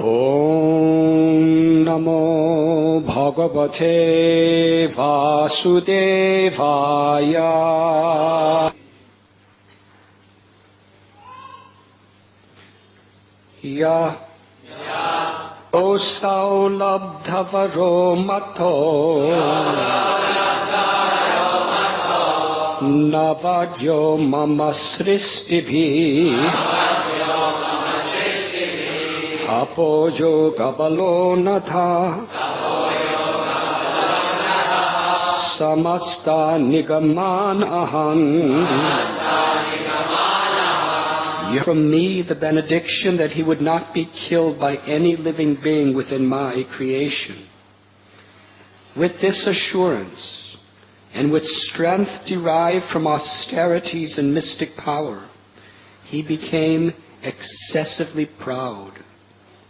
Om Namo Bhagavate Vasudevaya. Ya Osau Labdhavaro Mato Navadyo Mama Sristibhi Apoyo Gabalo Natha Samasta Nigaman Ahan. From me the benediction that he would not be killed by any living being within my creation. With this assurance, and with strength derived from austerities and mystic power, he became excessively proud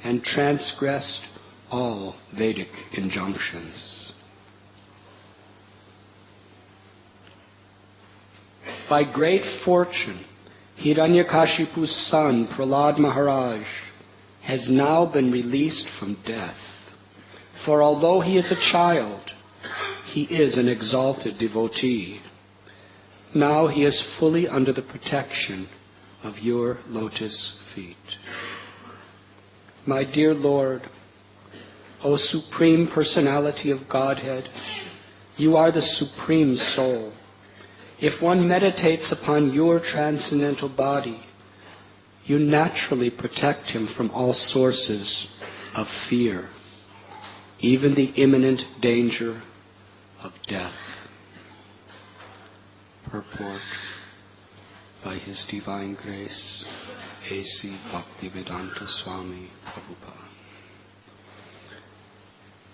and transgressed all Vedic injunctions. By great fortune, Hiranyakashipu's son, Prahlad Maharaj, has now been released from death. For although he is a child, he is an exalted devotee. Now he is fully under the protection of your lotus feet. My dear Lord, O Supreme Personality of Godhead, you are the Supreme Soul. If one meditates upon your transcendental body, you naturally protect him from all sources of fear, even the imminent danger of death. Purport by His Divine Grace, A.C. Bhaktivedanta Swami Prabhupada.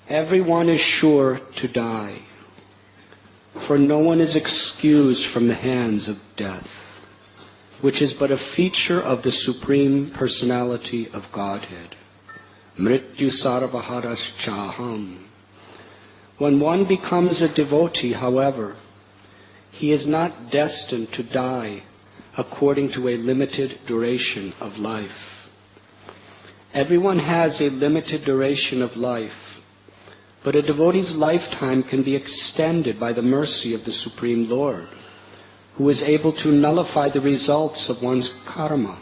Everyone is sure to die, for no one is excused from the hands of death, which is but a feature of the Supreme Personality of Godhead. Mrityu sarvaharas chaham. When one becomes a devotee, however, he is not destined to die according to a limited duration of life. Everyone has a limited duration of life, but a devotee's lifetime can be extended by the mercy of the Supreme Lord, who is able to nullify the results of one's karma.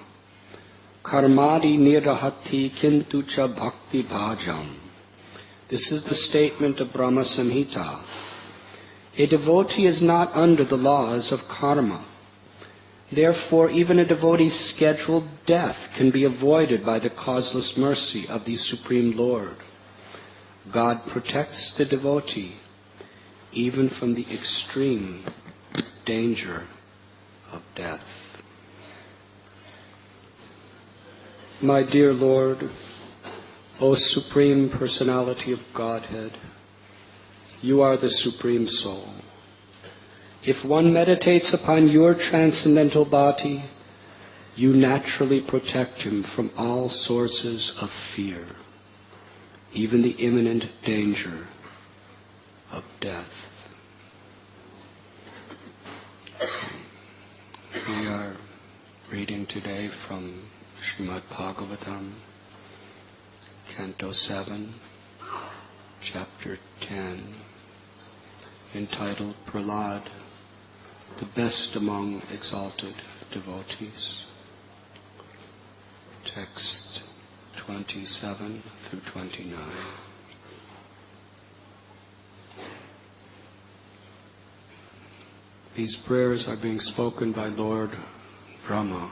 Karmadi nirahati kintu cha bhakti bhajam. This is the statement of Brahma Samhita. A devotee is not under the laws of karma. Therefore, even a devotee's scheduled death can be avoided by the causeless mercy of the Supreme Lord. God protects the devotee even from the extreme danger of death. My dear Lord, O Supreme Personality of Godhead, you are the Supreme Soul. If one meditates upon your transcendental body, you naturally protect him from all sources of fear, even the imminent danger of death. We are reading today from Srimad Bhagavatam, Canto 7, Chapter 10, entitled Prahlad, the Best Among Exalted Devotees. Text 27 through 29. These prayers are being spoken by Lord Brahma.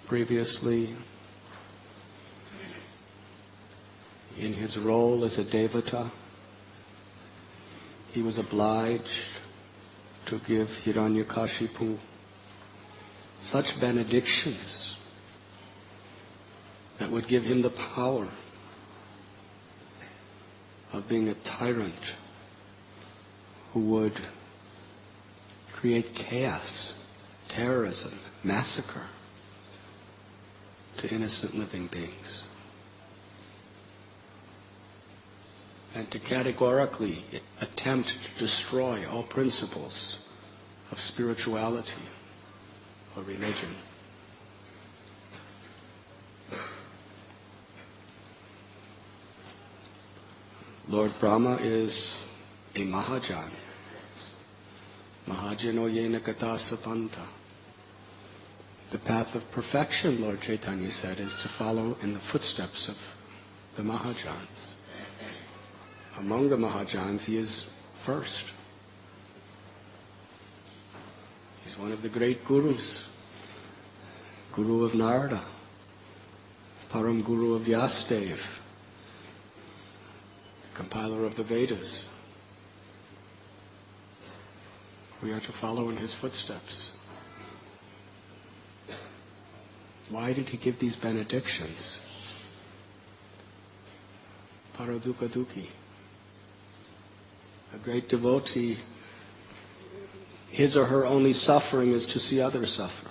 Previously, in his role as a devata, he was obliged to give Hiranyakashipu such benedictions that would give him the power of being a tyrant who would create chaos, terrorism, massacre to innocent living beings. And to categorically attempt to destroy all principles of spirituality, or religion. Lord Brahma is a Mahajan. Mahajano yena kata sapanta. The path of perfection, Lord Chaitanya said, is to follow in the footsteps of the Mahajans. Among the Mahajans, he is first. He's one of the great gurus. Guru of Narada, Param Guru of Vyasadeva, compiler of the Vedas. We are to follow in his footsteps. Why did he give these benedictions? Paraduka Duki. A great devotee, his or her only suffering is to see others suffer.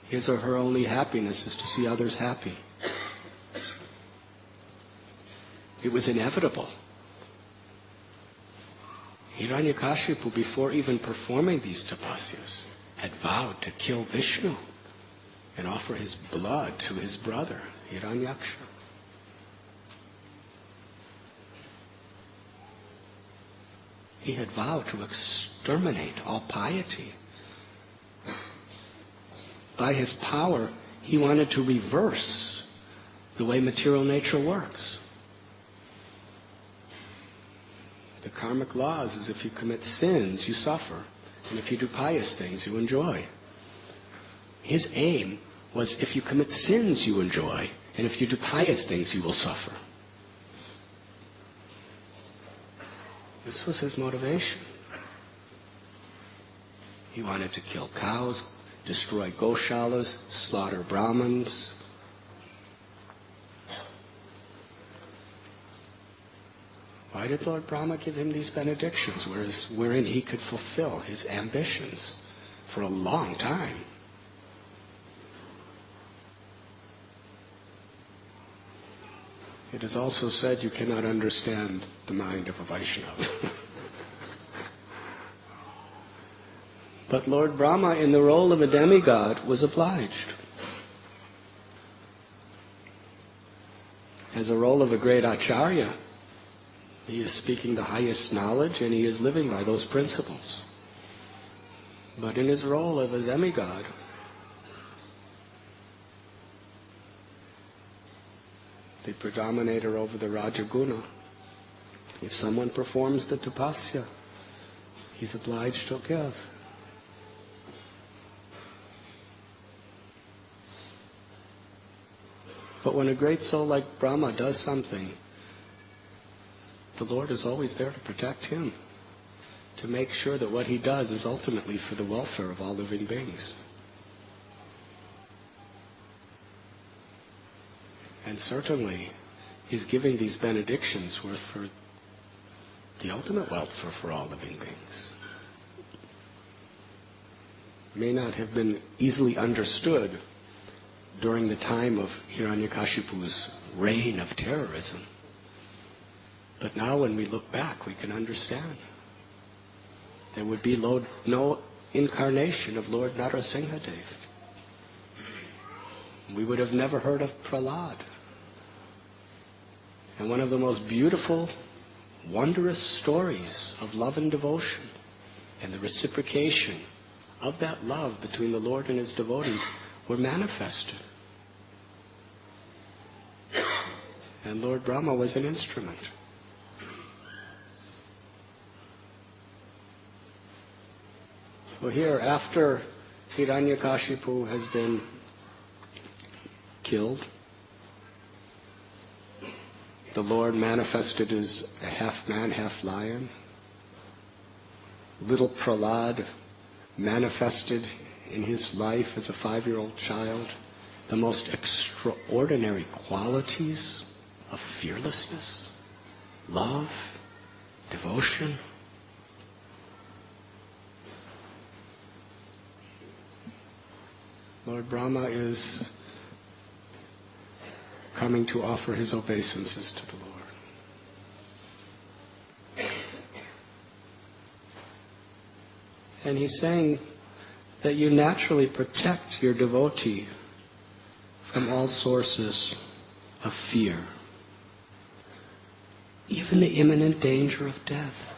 His or her only happiness is to see others happy. It was inevitable. Hiranyakashipu, before even performing these tapasyas, had vowed to kill Vishnu and offer his blood to his brother, Hiranyaksha. He had vowed to exterminate all piety. By his power, he wanted to reverse the way material nature works. The karmic laws is if you commit sins, you suffer. And if you do pious things, you enjoy. His aim was if you commit sins, you enjoy. And if you do pious things, you will suffer. This was his motivation. He wanted to kill cows, destroy goshalas, slaughter Brahmins. Why did Lord Brahma give him these benedictions, wherein he could fulfill his ambitions for a long time? It is also said you cannot understand the mind of a Vaishnava. But Lord Brahma, in the role of a demigod, was obliged. As a role of a great acharya, he is speaking the highest knowledge and he is living by those principles. But in his role of a demigod, the predominator over the Rajaguna, if someone performs the tapasya, he's obliged to give. But when a great soul like Brahma does something, the Lord is always there to protect him, to make sure that what he does is ultimately for the welfare of all living beings. And certainly, his giving these benedictions were for the ultimate welfare for all living beings. May not have been easily understood during the time of Hiranyakashipu's reign of terrorism. But now when we look back, we can understand. There would be no incarnation of Lord Narasimhadev. We would have never heard of Prahlad. And one of the most beautiful, wondrous stories of love and devotion and the reciprocation of that love between the Lord and his devotees were manifested. And Lord Brahma was an instrument. So here, after Hiranyakashipu has been killed, the Lord manifested as a half man, half lion. Little Prahlad manifested in his life as a 5-year-old child the most extraordinary qualities of fearlessness, love, devotion. Lord Brahma is coming to offer his obeisances to the Lord. And he's saying that you naturally protect your devotee from all sources of fear, even the imminent danger of death.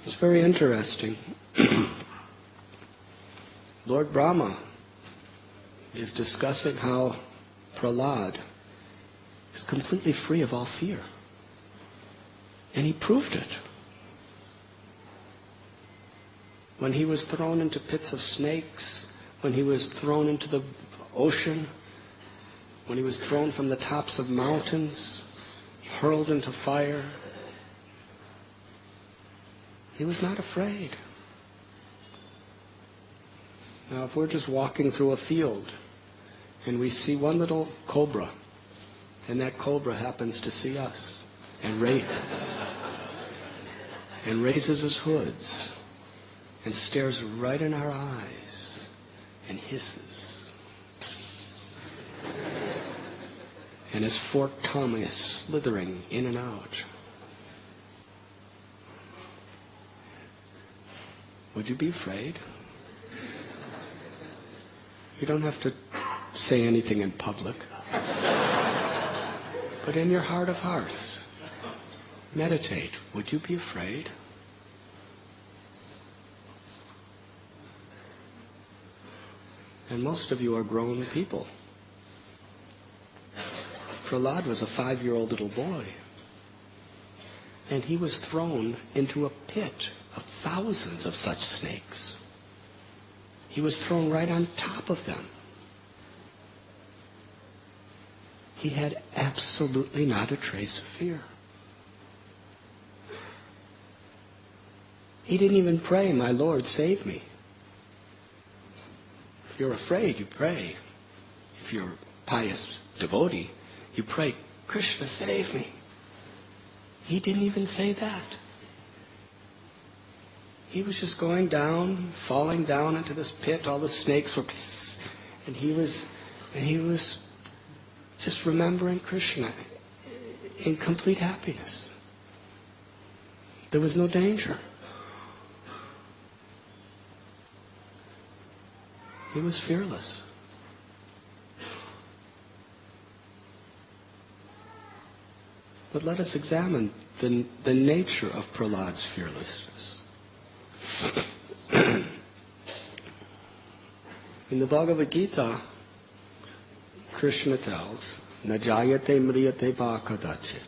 It's very interesting. Lord Brahma is discussing how Prahlad is completely free of all fear. And he proved it. When he was thrown into pits of snakes, when he was thrown into the ocean, when he was thrown from the tops of mountains, hurled into fire, he was not afraid. Now, if we're just walking through a field and we see one little cobra, and that cobra happens to see us and raises his hoods and stares right in our eyes and hisses, and his forked tongue is slithering in and out, would you be afraid? You don't have to say anything in public. But in your heart of hearts, meditate. Would you be afraid? And most of you are grown people. Prahlad was a 5-year-old little boy. And he was thrown into a pit of thousands of such snakes. He was thrown right on top of them. He had absolutely not a trace of fear. He didn't even pray, "My Lord, save me." If you're afraid, you pray. If you're a pious devotee, you pray, "Krishna, save me." He didn't even say that. He was just going down, falling down into this pit. All the snakes were, and he was just remembering Krishna in complete happiness. There was no danger. He was fearless. But let us examine the nature of Prahlad's fearlessness. In the Bhagavad Gita, Krishna tells, "Na jayate mriyate va kadachit."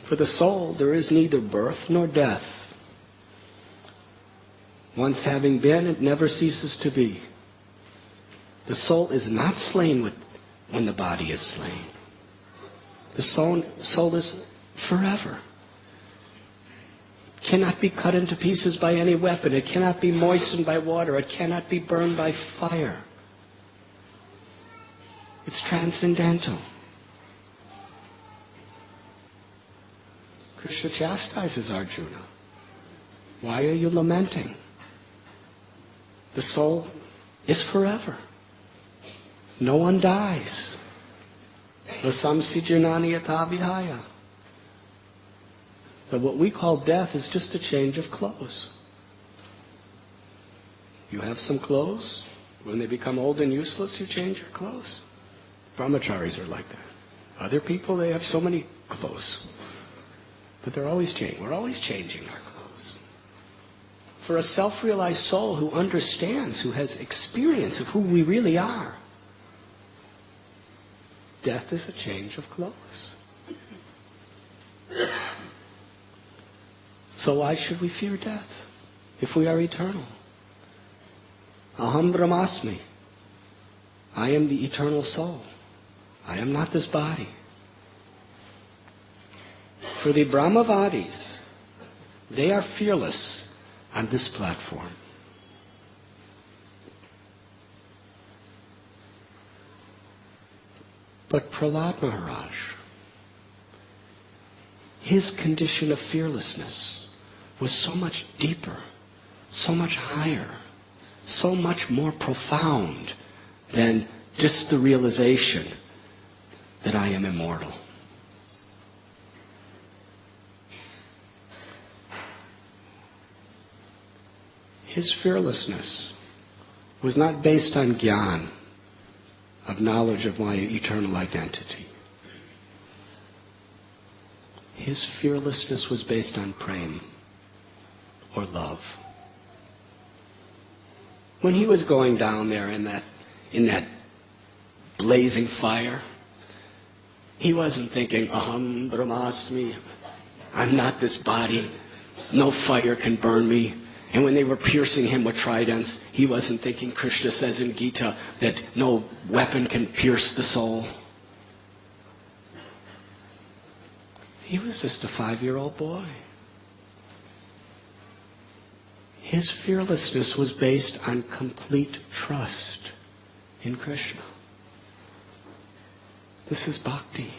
For the soul, there is neither birth nor death. Once having been, it never ceases to be. The soul is not slain when the body is slain. The soul is forever. It cannot be cut into pieces by any weapon. It cannot be moistened by water. It cannot be burned by fire. It's transcendental. Krishna chastises Arjuna. Why are you lamenting? The soul is forever. No one dies. Vasamsi janani yatha vihaya. So what we call death is just a change of clothes. You have some clothes. When they become old and useless, you change your clothes. Brahmacharis are like that. Other people, they have so many clothes. But they're always changing. We're always changing our clothes. For a self-realized soul who understands, who has experience of who we really are, death is a change of clothes. So why should we fear death if we are eternal? Aham brahmasmi. I am the eternal soul. I am not this body. For the Brahmavadis, they are fearless on this platform. But Prahlad Maharaj, his condition of fearlessness was so much deeper, so much higher, so much more profound than just the realization that I am immortal. His fearlessness was not based on gyan, of knowledge of my eternal identity. His fearlessness was based on prema, or love. When he was going down there in that blazing fire, he wasn't thinking, aham brahmasmi, I'm not this body, no fire can burn me. And when they were piercing him with tridents, he wasn't thinking, Krishna says in Gita, that no weapon can pierce the soul. He was just a 5-year-old boy. His fearlessness was based on complete trust in Krishna. This is bhakti.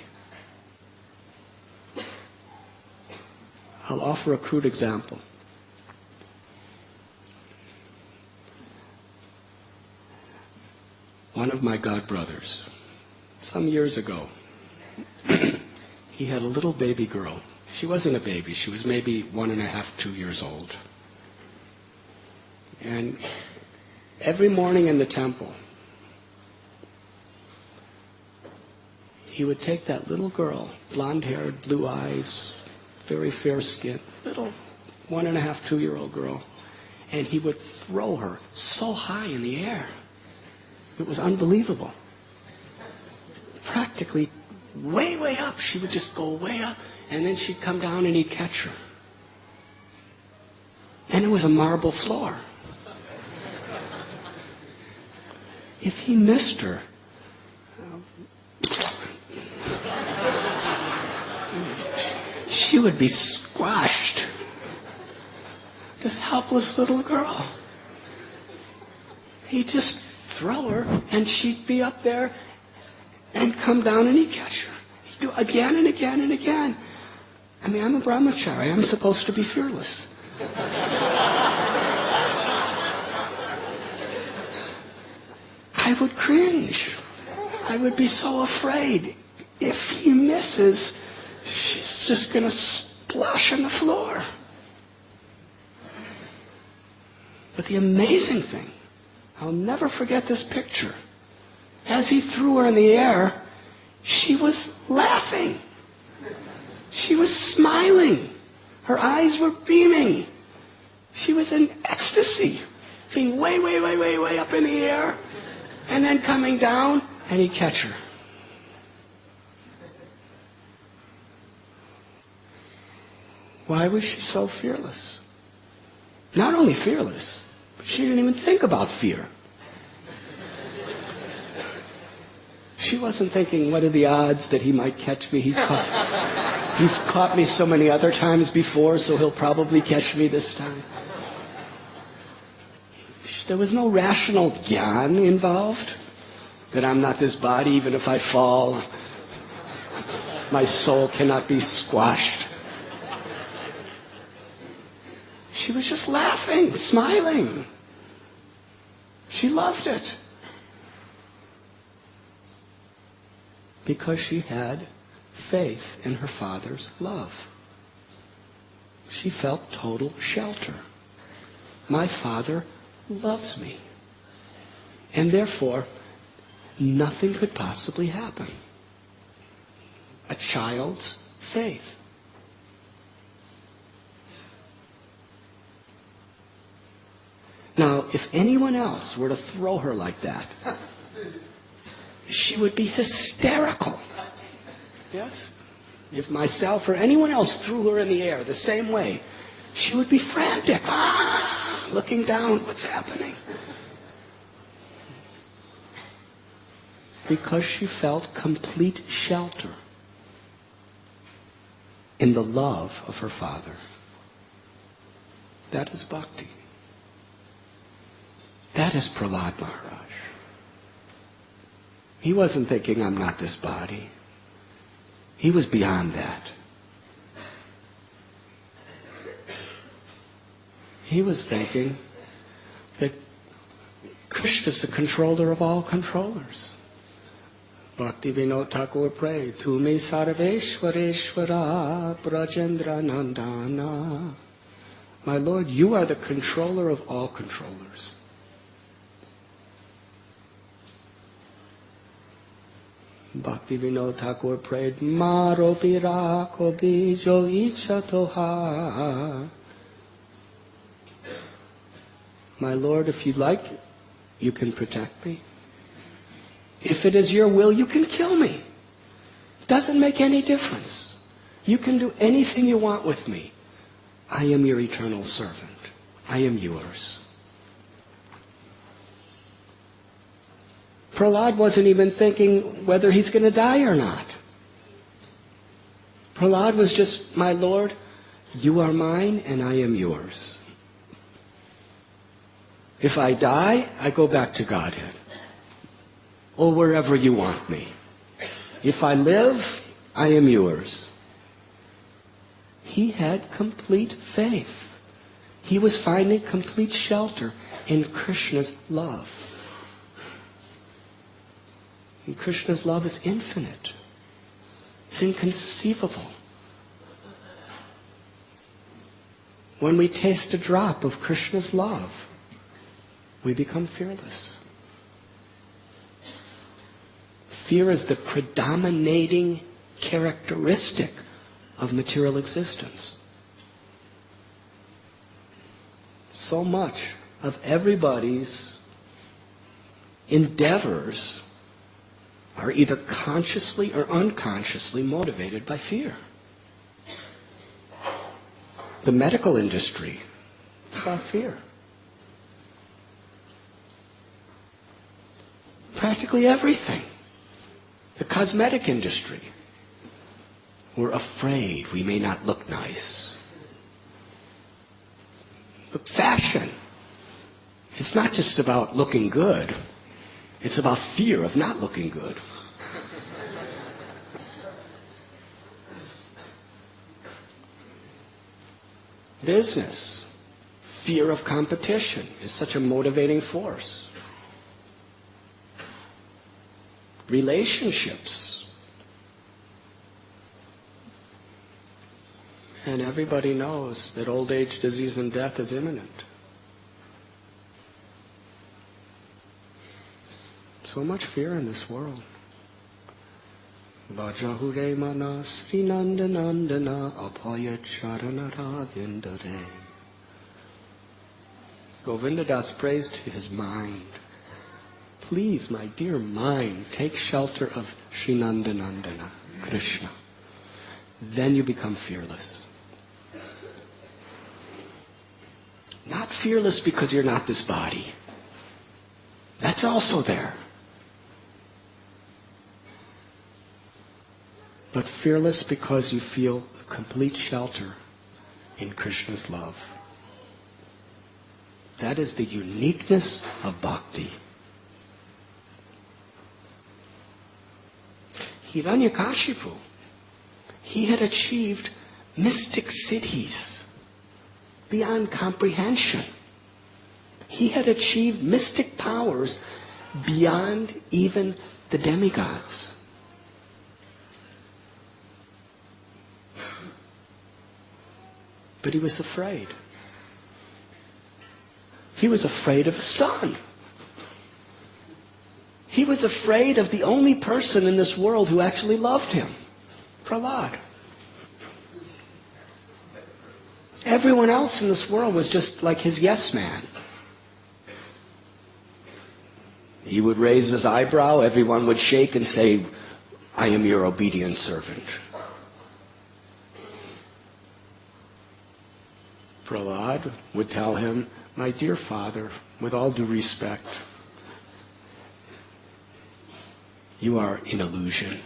I'll offer a crude example. One of my godbrothers, some years ago, he had a little baby girl. She wasn't a baby. She was maybe 1.5, 2 years old. And every morning in the temple, he would take that little girl, blonde-haired, blue eyes, very fair skin, little 1.5, 2-year-old girl, and he would throw her so high in the air. It was unbelievable. Practically way, way up. She would just go way up, and then she'd come down and he'd catch her. And it was a marble floor. If he missed her, she would be squashed. This helpless little girl. He'd just throw her, and she'd be up there and come down and he'd catch her. He'd do it again and again and again. I mean, I'm a brahmachari. I'm supposed to be fearless. I would cringe. I would be so afraid. If he misses, she's just going to splash on the floor. But the amazing thing, I'll never forget this picture. As he threw her in the air, she was laughing. She was smiling. Her eyes were beaming. She was in ecstasy, being way, way, way, way, way up in the air, and then coming down, and he'd catch her. Why was she so fearless? Not only fearless, but she didn't even think about fear. She wasn't thinking, what are the odds that he might catch me? He's caught me so many other times before, so he'll probably catch me this time. There was no rational gyan involved, that I'm not this body, even if I fall, my soul cannot be squashed. She was just laughing, smiling. She loved it. Because she had faith in her father's love. She felt total shelter. My father loves me. And therefore, nothing could possibly happen. A child's faith. Now, if anyone else were to throw her like that, she would be hysterical. Yes? If myself or anyone else threw her in the air the same way, she would be frantic. Looking down, what's happening? Because she felt complete shelter in the love of her father. That is bhakti. That is Prahlad Maharaj. He wasn't thinking, I'm not this body. He was beyond that. He was thinking that Krishna is the controller of all controllers. Bhakti Vinod Thakur prayed, Tumi Sarveshwareshwara Brajendra Nandana. My My Lord, you are the controller of all controllers. Bhakti Vinod Thakur prayed, Maro pirako bijo icha toha. My Lord, if you like, you can protect me. If it is your will, you can kill me. Doesn't make any difference. You can do anything you want with me. I am your eternal servant. I am yours. Prahlad wasn't even thinking whether he's going to die or not. Prahlad was just, my Lord, you are mine and I am yours. If I die, I go back to Godhead. Or wherever you want me. If I live, I am yours. He had complete faith. He was finding complete shelter in Krishna's love. And Krishna's love is infinite. It's inconceivable. When we taste a drop of Krishna's love, we become fearless. Fear is the predominating characteristic of material existence. So much of everybody's endeavors are either consciously or unconsciously motivated by fear. The medical industry is about fear. Practically everything. The cosmetic industry. We're afraid we may not look nice. But fashion, it's not just about looking good. It's about fear of not looking good. Business, fear of competition is such a motivating force. Relationships. And everybody knows that old age, disease, and death is imminent. So much fear in this world. Vajahure mana Sri Nandanandana apaya charanara vindare. Govindadas prays to his mind. Please, my dear mind, take shelter of Sri Nandanandana, Krishna. Then you become fearless. Not fearless because you're not this body. That's also there. But fearless because you feel complete shelter in Krishna's love. That is the uniqueness of bhakti. Hiranyakashipu, he had achieved mystic siddhis beyond comprehension. He had achieved mystic powers beyond even the demigods. But he was afraid. He was afraid of his son. He was afraid of the only person in this world who actually loved him, Prahlad. Everyone else in this world was just like his yes man. He would raise his eyebrow, everyone would shake and say, I am your obedient servant. Prahlad would tell him, my dear father, with all due respect, you are an illusion.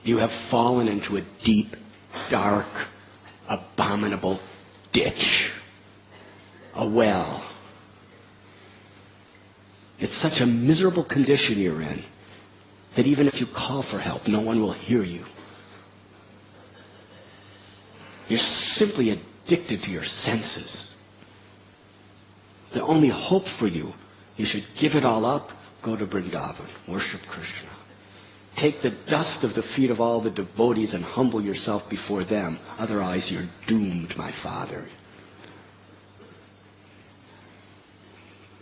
You have fallen into a deep, dark, abominable ditch, a well. It's such a miserable condition you're in that even if you call for help, no one will hear you. You're simply addicted to your senses. The only hope for you, you should give it all up, go to Vrindavan, worship Krishna. take the dust of the feet of all the devotees and humble yourself before them. Otherwise you're doomed, my father.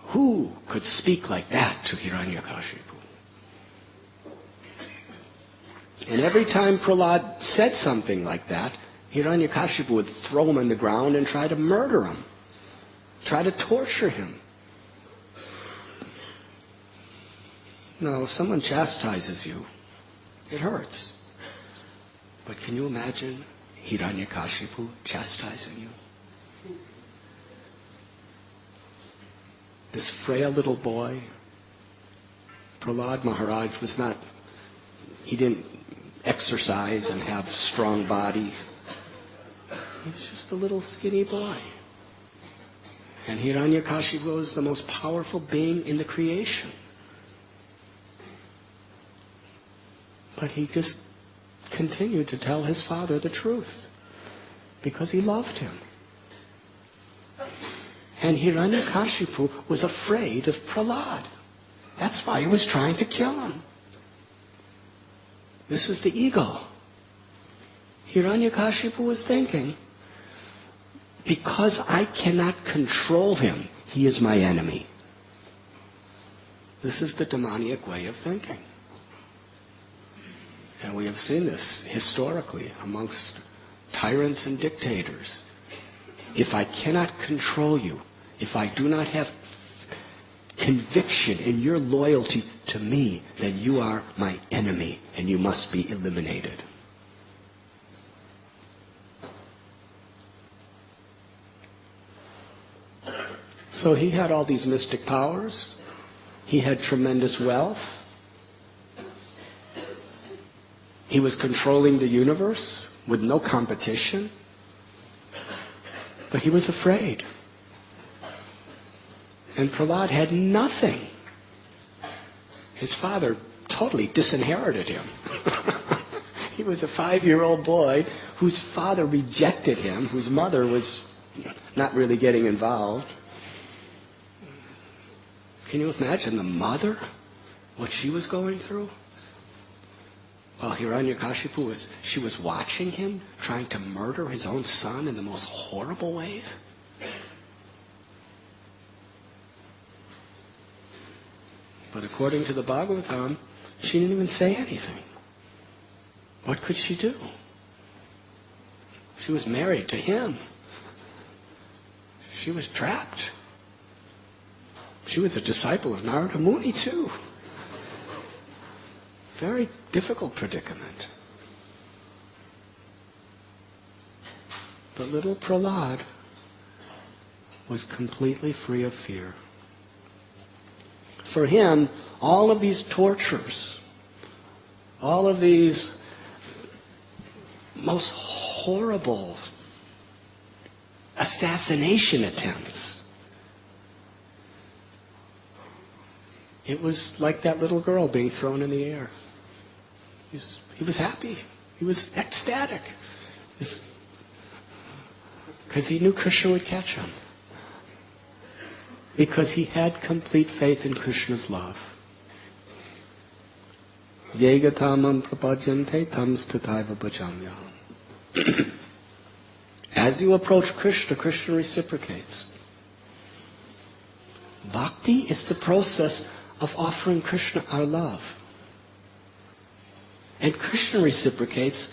Who could speak like that to Hiranyakashipu? And every time Prahlad said something like that, Hiranyakashipu would throw him on the ground and try to murder him, try to torture him. Now, if someone chastises you, it hurts. But can you imagine Hiranyakashipu chastising you? This frail little boy, Prahlad Maharaj he didn't exercise and have strong body. He was just a little skinny boy. And Hiranyakashipu was the most powerful being in the creation. But he just continued to tell his father the truth because he loved him. And Hiranyakashipu was afraid of Prahlad. That's why he was trying to kill him. This is the ego. Hiranyakashipu was thinking, because I cannot control him, he is my enemy. This is the demoniac way of thinking. And we have seen this historically amongst tyrants and dictators. If I cannot control you, if I do not have conviction in your loyalty to me, then you are my enemy and you must be eliminated. So he had all these mystic powers. He had tremendous wealth. He was controlling the universe with no competition. But he was afraid. And Prahlad had nothing. His father totally disinherited him. He was a 5-year-old boy whose father rejected him, whose mother was not really getting involved. Can you imagine the mother, what she was going through? While Hiranyakashipu was watching him, trying to murder his own son in the most horrible ways. But according to the Bhagavatam, she didn't even say anything. What could she do? She was married to him. She was trapped. She was a disciple of Narada Muni too. Very difficult predicament. But little Prahlad was completely free of fear. For him, all of these tortures, all of these most horrible assassination attempts, it was like that little girl being thrown in the air. He was happy. He was ecstatic. Because he knew Krishna would catch him. Because he had complete faith in Krishna's love. Yegatamam prapajante tam stataiva bhajamyam. As you approach Krishna, Krishna reciprocates. Bhakti is the process of offering Krishna our love. And Krishna reciprocates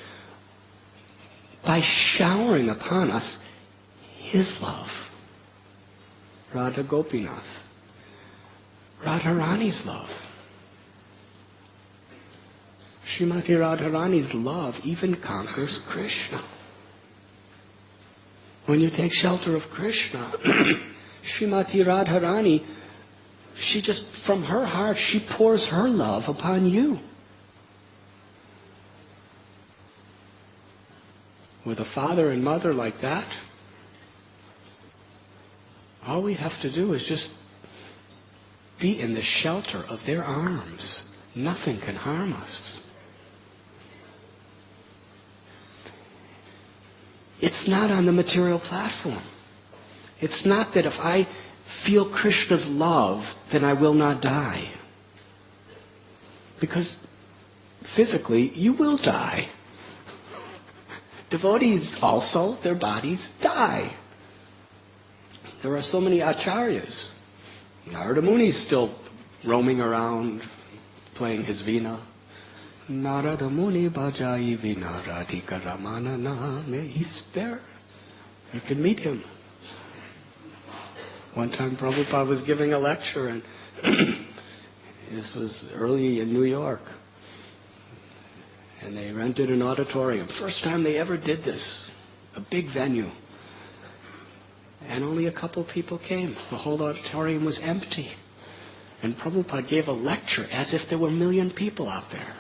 by showering upon us his love. Radha Gopinath. Radharani's love. Srimati Radharani's love even conquers Krishna. When you take shelter of Krishna, Srimati Radharani, she just, from her heart, she pours her love upon you. With a father and mother like that, all we have to do is just be in the shelter of their arms. Nothing can harm us. It's not on the material platform. It's not that if I feel Krishna's love, then I will not die. Because physically, you will die. Devotees also, their bodies die. There are so many acharyas. Narada Muni is still roaming around, playing his veena. Narada Muni bhajai veena radhika ramana name. He's there. You can meet him. One time Prabhupada was giving a lecture, and this was early in New York. And they rented an auditorium. First time they ever did this. A big venue. And only a couple people came. The whole auditorium was empty. And Prabhupada gave a lecture as if there were 1 million people out there.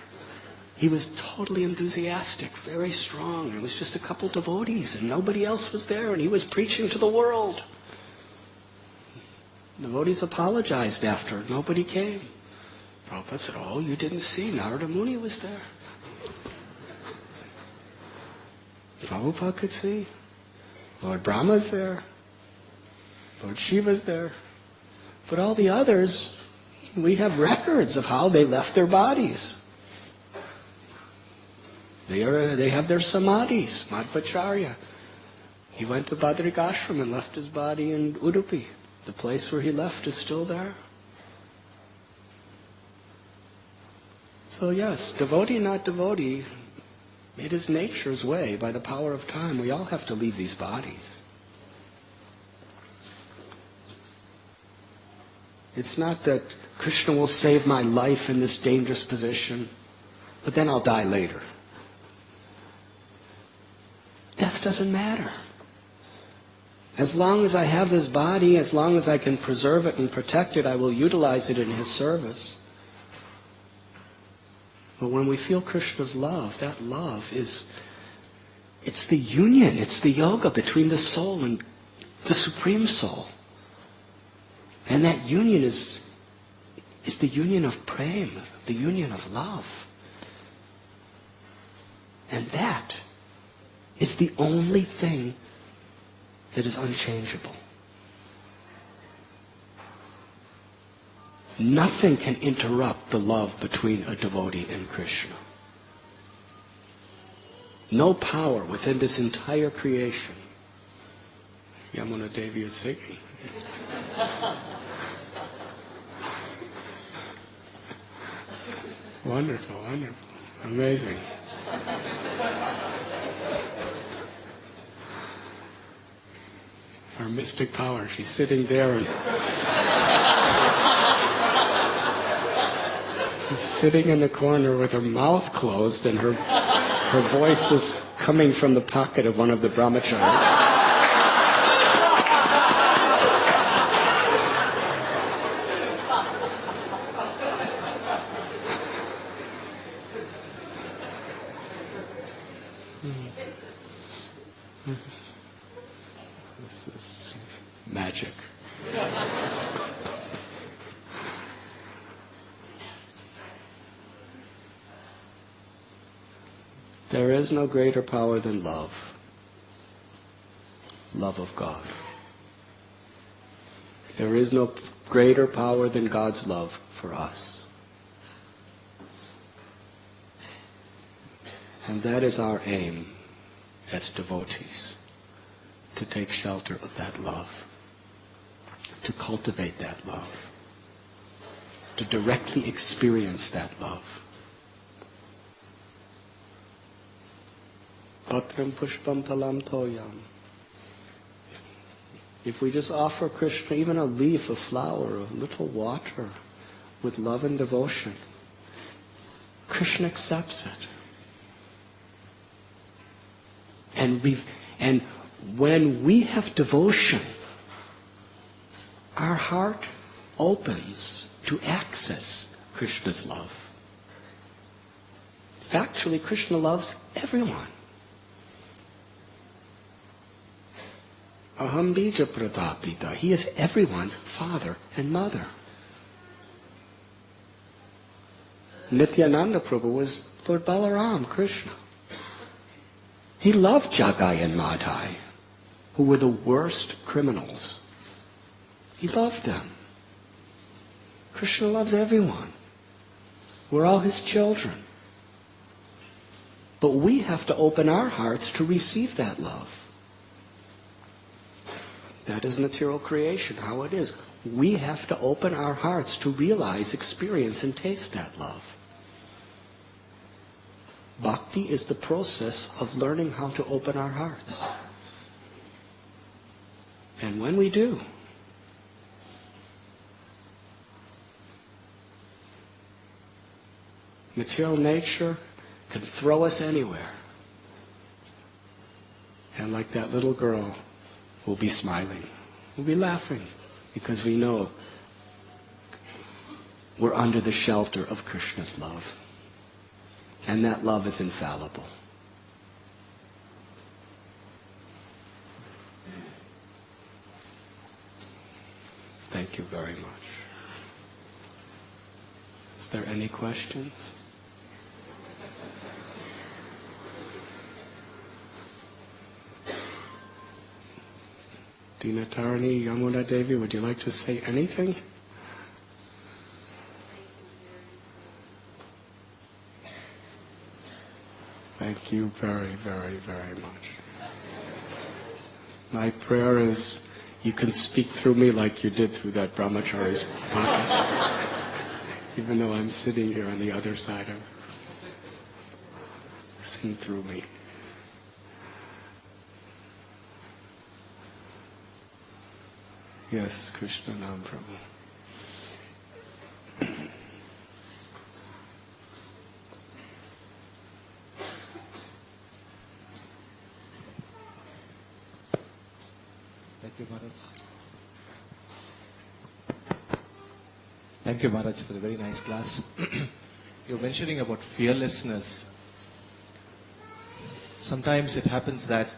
He was totally enthusiastic, very strong. It was just a couple devotees, and nobody else was there, and he was preaching to the world. Devotees apologized after. Nobody came. Prabhupada said, "Oh, you didn't see. Narada Muni was there." Prabhupada could see. Lord Brahma's there. Lord Shiva's there. But all the others, we have records of how they left their bodies. They have their samadhis, Madhvacharya. He went to Badrik Ashram and left his body in Udupi. The place where he left is still there. So yes, devotee, not devotee, it is nature's way. By the power of time, we all have to leave these bodies. It's not that Krishna will save my life in this dangerous position, but then I'll die later. Death doesn't matter. As long as I have this body, as long as I can preserve it and protect it, I will utilize it in His service. But when we feel Krishna's love, that love it's the union, it's the yoga between the soul and the Supreme Soul. And that union is the union of prema, the union of love. And that is the only thing that is unchangeable. Nothing can interrupt the love between a devotee and Krishna. No power within this entire creation. Yamuna Devi is singing. Wonderful, wonderful, amazing. Her mystic power, she's sitting there and she's sitting in the corner with her mouth closed and her voice is coming from the pocket of one of the brahmacharis. This is magic. There is no greater power than love. Love of God. There is no greater power than God's love for us. And that is our aim as devotees, to take shelter of that love, to cultivate that love, to directly experience that love. Patram pushpam phalam toyam. If we just offer Krishna even a leaf, a flower, a little water with love and devotion, Krishna accepts it. And when we have devotion, our heart opens to access Krishna's love. Factually, Krishna loves everyone. Aham bija pratapita. He is everyone's father and mother. Nityananda Prabhu was Lord Balaram, Krishna. He loved Jagai and Madhai, who were the worst criminals. He loved them. Krishna loves everyone. We're all His children. But we have to open our hearts to receive that love. That is material creation, how it is. We have to open our hearts to realize, experience, and taste that love. Bhakti is the process of learning how to open our hearts. And when we do, material nature can throw us anywhere. And like that little girl, we'll be smiling. We'll be laughing because we know we're under the shelter of Krishna's love. And that love is infallible. Thank you very much. Is there any questions? Dinatarani, Yamuna Devi, would you like to say anything? Thank you very, very, very much. My prayer is you can speak through me like you did through that brahmachari's pocket, even though I'm sitting here on the other side of it. Sing through me. Yes, Krishna Nam Prabhu. Thank you, Maharaj. Thank you, Maharaj, for the very nice class. You're mentioning about fearlessness. Sometimes it happens that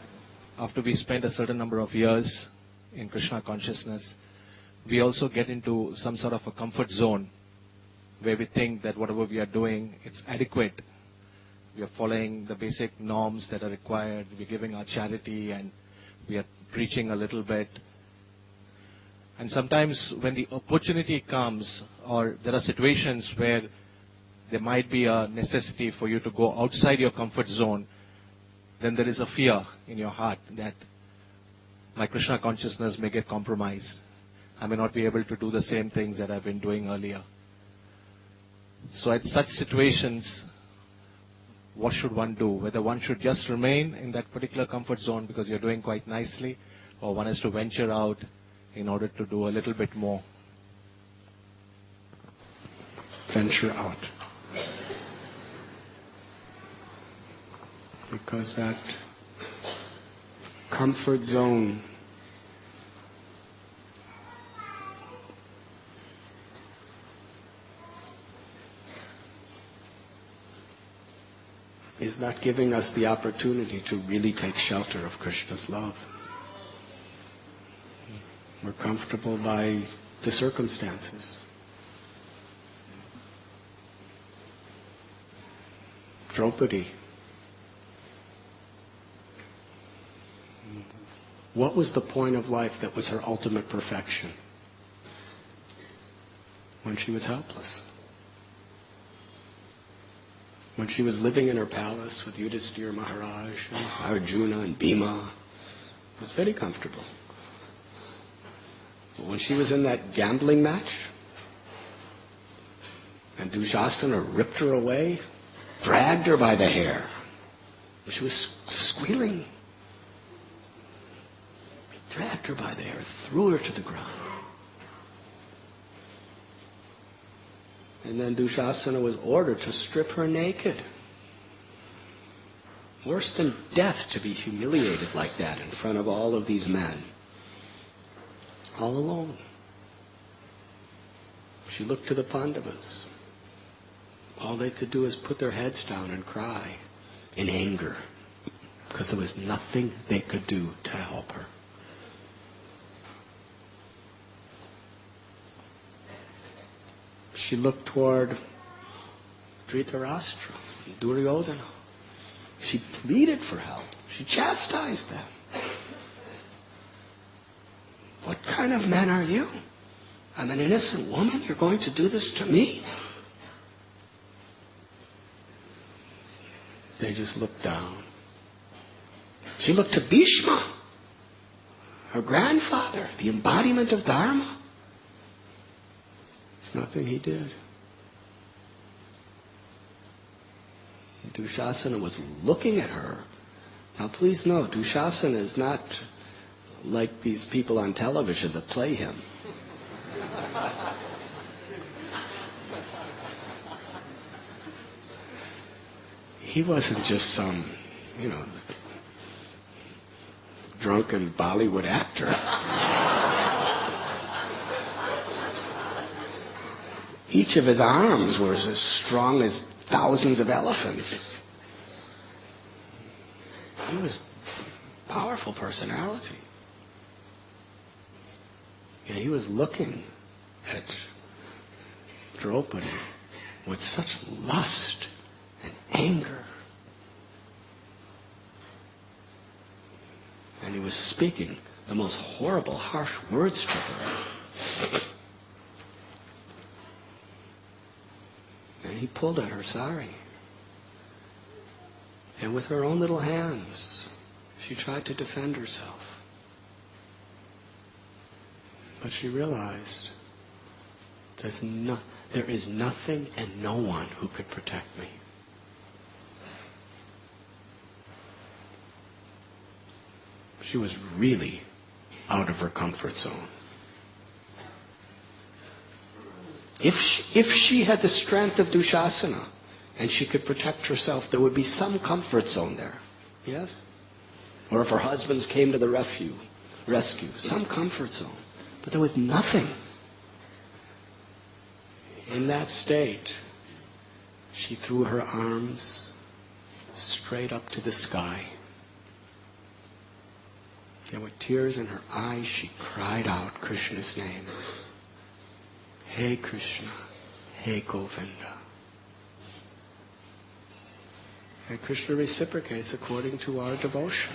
after we spend a certain number of years in Krishna consciousness, we also get into some sort of a comfort zone where we think that whatever we are doing, it's adequate. We are following the basic norms that are required. We're giving our charity and we are preaching a little bit. And sometimes when the opportunity comes, or there are situations where there might be a necessity for you to go outside your comfort zone, then there is a fear in your heart that my Krishna consciousness may get compromised. I may not be able to do the same things that I've been doing earlier. So at such situations, what should one do? Whether one should just remain in that particular comfort zone because you're doing quite nicely, or one has to venture out in order to do a little bit more. Venture out. Because that comfort zone is not giving us the opportunity to really take shelter of Krishna's love. We're comfortable by the circumstances. Draupadi. What was the point of life that was her ultimate perfection? When she was helpless. When she was living in her palace with Yudhisthira Maharaj and Arjuna and Bhima, it was very comfortable. But when she was in that gambling match, and Dushasana ripped her away, dragged her by the hair, she was squealing, dragged her by the hair, threw her to the ground. And then Dushasana was ordered to strip her naked. Worse than death to be humiliated like that in front of all of these men. All alone. She looked to the Pandavas. All they could do is put their heads down and cry in anger because there was nothing they could do to help her. She looked toward Dhritarashtra, Duryodhana. She pleaded for help. She chastised them. What kind of man are you? I'm an innocent woman. You're going to do this to me? They just looked down. She looked to Bhishma, her grandfather, the embodiment of Dharma. There's nothing he did. Dushasana was looking at her. Now please note, Dushasana is not like these people on television that play him. He wasn't just some, drunken Bollywood actor. Each of his arms was as strong as thousands of elephants. He was a powerful personality. And he was looking at Draupadi with such lust and anger. And he was speaking the most horrible, harsh words to her. And he pulled at her sari. And with her own little hands, she tried to defend herself. But she realized there is nothing and no one who could protect me. She was really out of her comfort zone. If she had the strength of Dushasana and she could protect herself, there would be some comfort zone there. Yes? Or if her husbands came to the rescue, some comfort zone. But there was nothing. In that state, she threw her arms straight up to the sky. And with tears in her eyes, she cried out Krishna's name. Hey Krishna, hey Govinda. And Krishna reciprocates according to our devotion.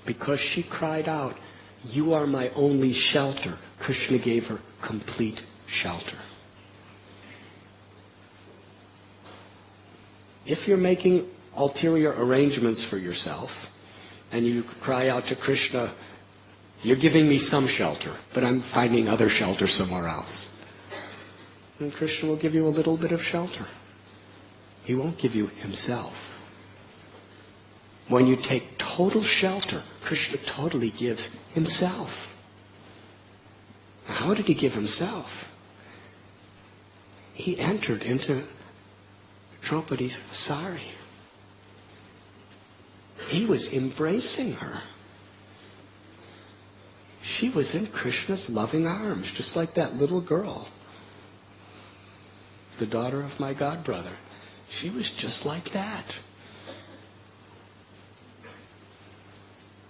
Because she cried out, you are my only shelter, Krishna gave her complete shelter. If you're making ulterior arrangements for yourself, and you cry out to Krishna, you're giving me some shelter, but I'm finding other shelter somewhere else. And Krishna will give you a little bit of shelter. He won't give you himself. When you take total shelter, Krishna totally gives himself. Now, how did he give himself? He entered into Draupadi's sari. He was embracing her. She was in Krishna's loving arms, just like that little girl, the daughter of my godbrother. She was just like that.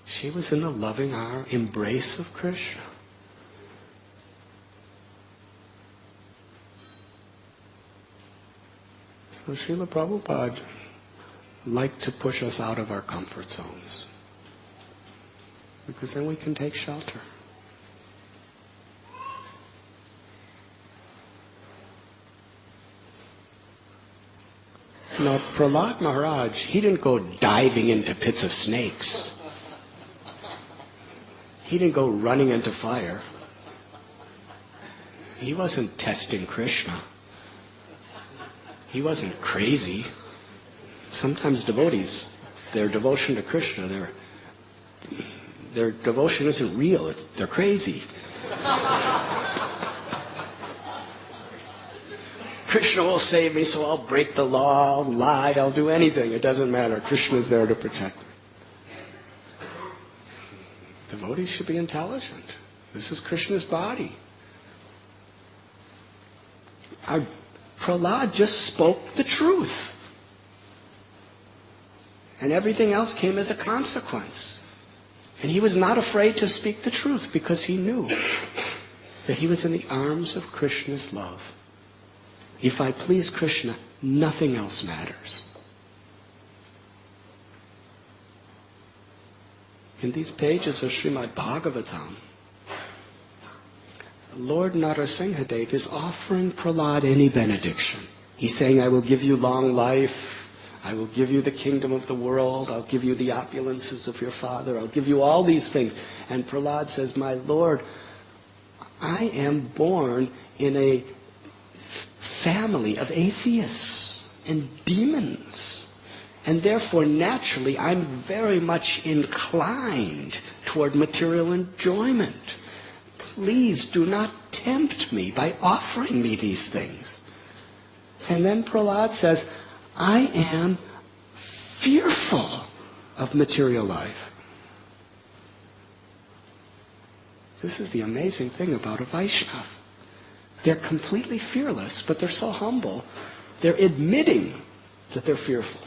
She was in the loving embrace of Krishna. So Srila Prabhupada liked to push us out of our comfort zones, because then we can take shelter. Now, Prahlad Maharaj, he didn't go diving into pits of snakes. He didn't go running into fire. He wasn't testing Krishna. He wasn't crazy. Sometimes devotees, their devotion to Krishna, their devotion isn't real. They're crazy. Krishna will save me, so I'll break the law, I'll lie, I'll do anything. It doesn't matter. Krishna's there to protect me. Devotees should be intelligent. This is Krishna's body. Our Prahlad just spoke the truth. And everything else came as a consequence. And he was not afraid to speak the truth because he knew that he was in the arms of Krishna's love. If I please Krishna, nothing else matters. In these pages of Srimad Bhagavatam, Lord Narasimhadev is offering Prahlad any benediction. He's saying, I will give you long life, I will give you the kingdom of the world. I'll give you the opulences of your father. I'll give you all these things. And Prahlad says, my Lord, I am born in a family of atheists and demons. And therefore, naturally, I'm very much inclined toward material enjoyment. Please do not tempt me by offering me these things. And then Prahlad says, I am fearful of material life. This is the amazing thing about a Vaishnava. They're completely fearless, but they're so humble. They're admitting that they're fearful.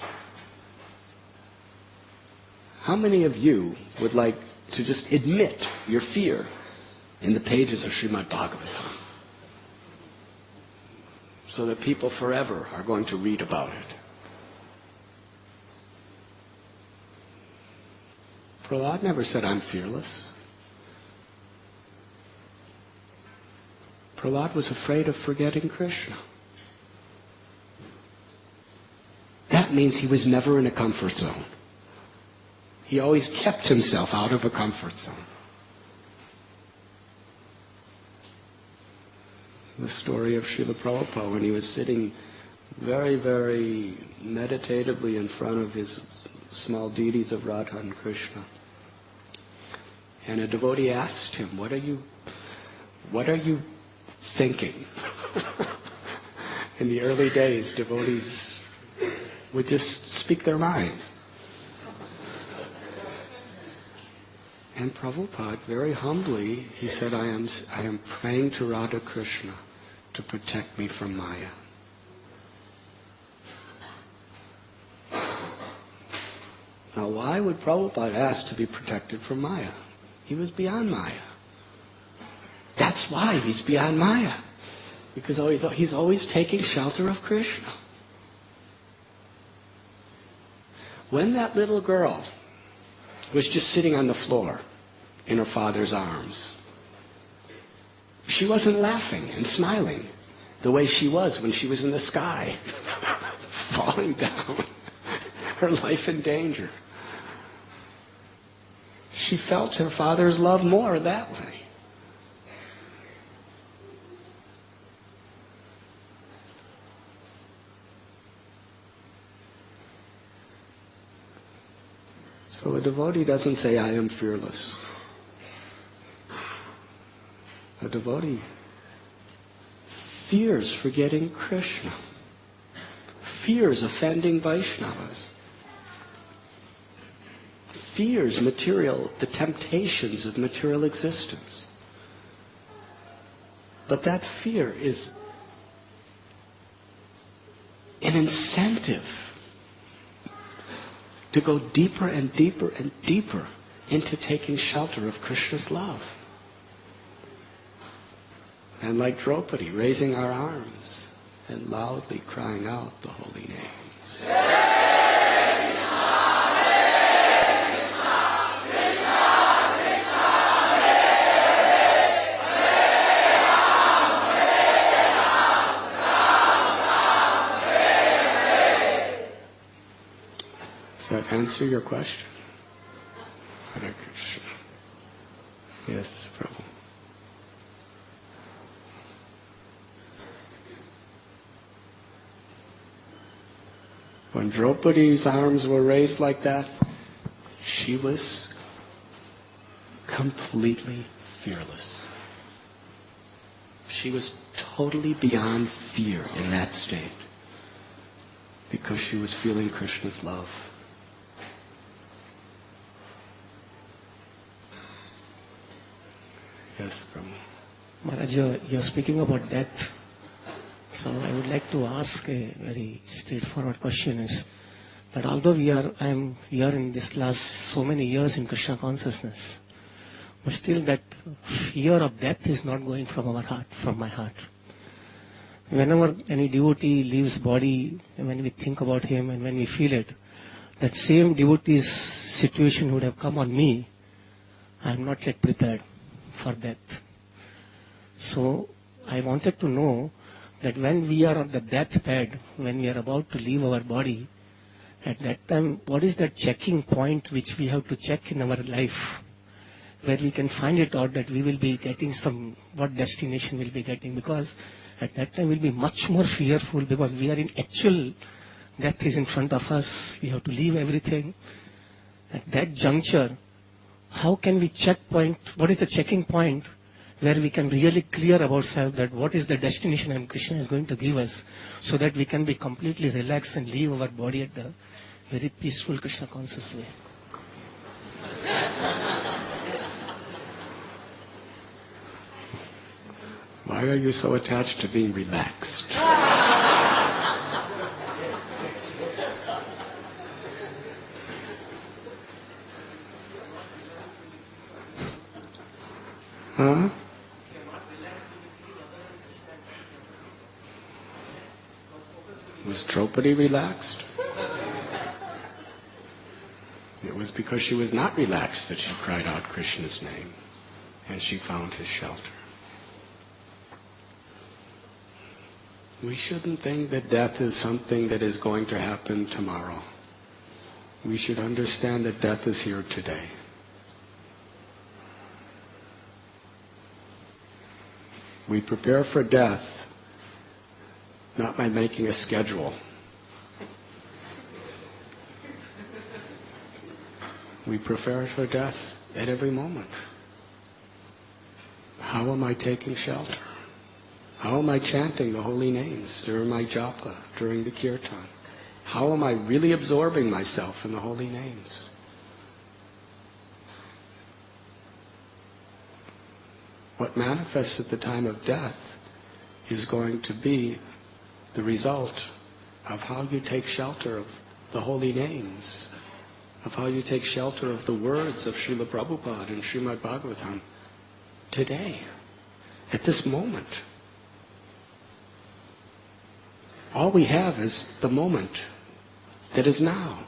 How many of you would like to just admit your fear in the pages of Srimad Bhagavatam, so that people forever are going to read about it? Prahlad never said, I'm fearless. Prahlad was afraid of forgetting Krishna. That means he was never in a comfort zone. He always kept himself out of a comfort zone. The story of Srila Prabhupada when he was sitting very, very meditatively in front of his small deities of Radha and Krishna. And a devotee asked him, what are you thinking? In the early days, devotees would just speak their minds. And Prabhupada, very humbly, he said, I am praying to Radha Krishna to protect me from Maya. Now, why would Prabhupada ask to be protected from Maya? He was beyond Maya. That's why he's beyond Maya. Because he's always taking shelter of Krishna. When that little girl was just sitting on the floor in her father's arms, she wasn't laughing and smiling the way she was when she was in the sky, falling down, her life in danger. She felt her father's love more that way. So a devotee doesn't say, I am fearless. A devotee fears forgetting Krishna, fears offending Vaishnavas, fears the temptations of material existence. But that fear is an incentive to go deeper and deeper and deeper into taking shelter of Krishna's love. And like Draupadi, raising our arms and loudly crying out the holy names. Does that answer your question? Hare Krishna. Yes, Prabhu. When Draupadi's arms were raised like that, she was completely fearless. She was totally beyond fear in that state because she was feeling Krishna's love. Yes, Prabhu. Maharaj, you're speaking about death. So I would like to ask a very straightforward question is that although we are in this last so many years in Krishna consciousness, but still that fear of death is not going from our heart, from my heart. Whenever any devotee leaves body, and when we think about him and when we feel it, that same devotee's situation would have come on me. I am not yet prepared for death. So I wanted to know that when we are on the deathbed, when we are about to leave our body, At that time, what is that checking point which we have to check in our life, where we can find it out that we will be getting what destination we'll be getting? Because at that time we'll be much more fearful, because we are in actual, death is in front of us. We have to leave everything. At that juncture, how can we what is the checking point where we can really clear about ourselves that what is the destination and Krishna is going to give us, so that we can be completely relaxed and leave our body at the very peaceful Krishna conscious way? Why are you so attached to being relaxed? Huh? Was Draupadi relaxed? It was because she was not relaxed that she cried out Krishna's name, and she found his shelter. We shouldn't think that death is something that is going to happen tomorrow. We should understand that death is here today. We prepare for death not by making a schedule. We prepare for death at every moment. How am I taking shelter? How am I chanting the holy names during my japa, during the kirtan? How am I really absorbing myself in the holy names? What manifests at the time of death is going to be the result of how you take shelter of the holy names, of how you take shelter of the words of Srila Prabhupada and Srimad Bhagavatam today, at this moment. All we have is the moment that is now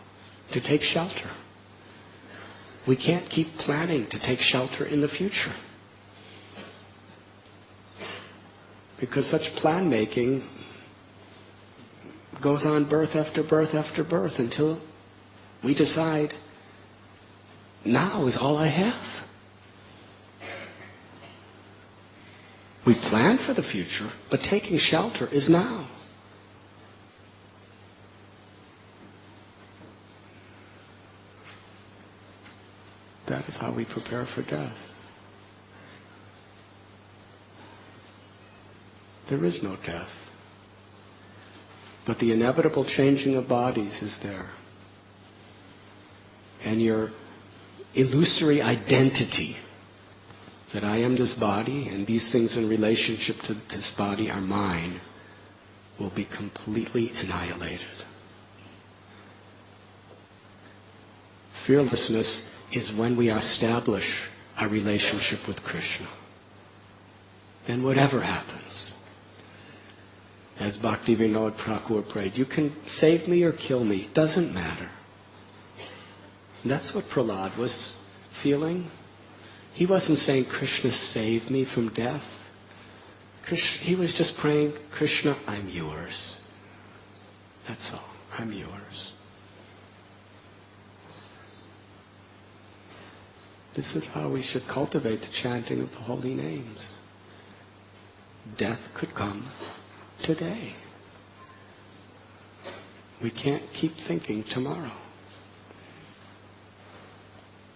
to take shelter. We can't keep planning to take shelter in the future, because such plan making goes on birth after birth after birth until we decide now is all I have. We plan for the future, but taking shelter is now. That is how we prepare for death. There is no death. But the inevitable changing of bodies is there. And your illusory identity that I am this body and these things in relationship to this body are mine will be completely annihilated. Fearlessness is when we establish a relationship with Krishna. Then whatever happens, as Bhaktivinoda Thakur prayed, you can save me or kill me, it doesn't matter. And that's what Prahlad was feeling. He wasn't saying, Krishna, save me from death. He was just praying, Krishna, I'm yours. That's all. I'm yours. This is how we should cultivate the chanting of the holy names. Death could come today. We can't keep thinking tomorrow.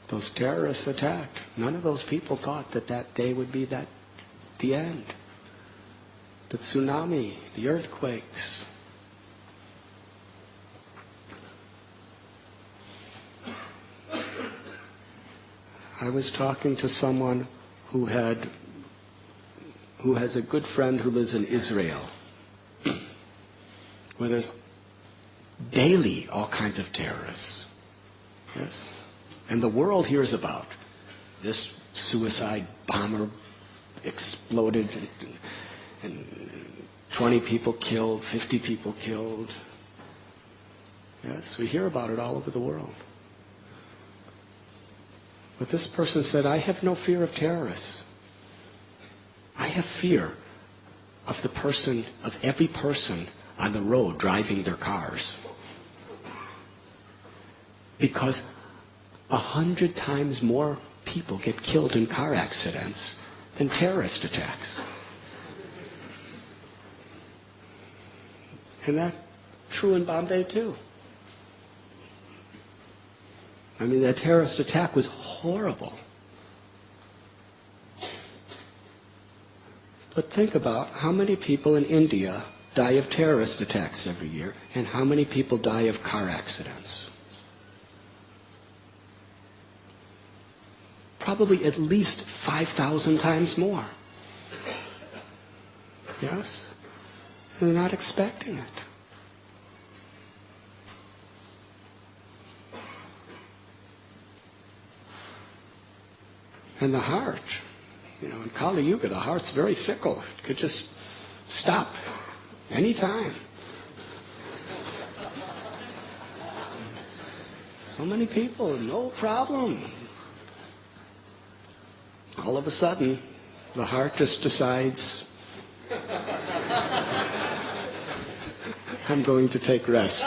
Those terrorists attacked. None of those people thought that that day would be the end. The tsunami, the earthquakes. I was talking to someone who has a good friend who lives in Israel, where there's daily all kinds of terrorists. Yes? And the world hears about this suicide bomber exploded and 20 people killed, 50 people killed. Yes, we hear about it all over the world. But this person said, I have no fear of terrorists. I have fear of every person on the road driving their cars. Because 100 times more people get killed in car accidents than terrorist attacks. And that's true in Bombay too. I mean, that terrorist attack was horrible. But think about how many people in India die of terrorist attacks every year, and how many people die of car accidents. Probably at least 5,000 times more. Yes? They're not expecting it. And the heart, in Kali Yuga, the heart's very fickle. It could just stop anytime. So many people, no problem. All of a sudden, the heart just decides, I'm going to take rest.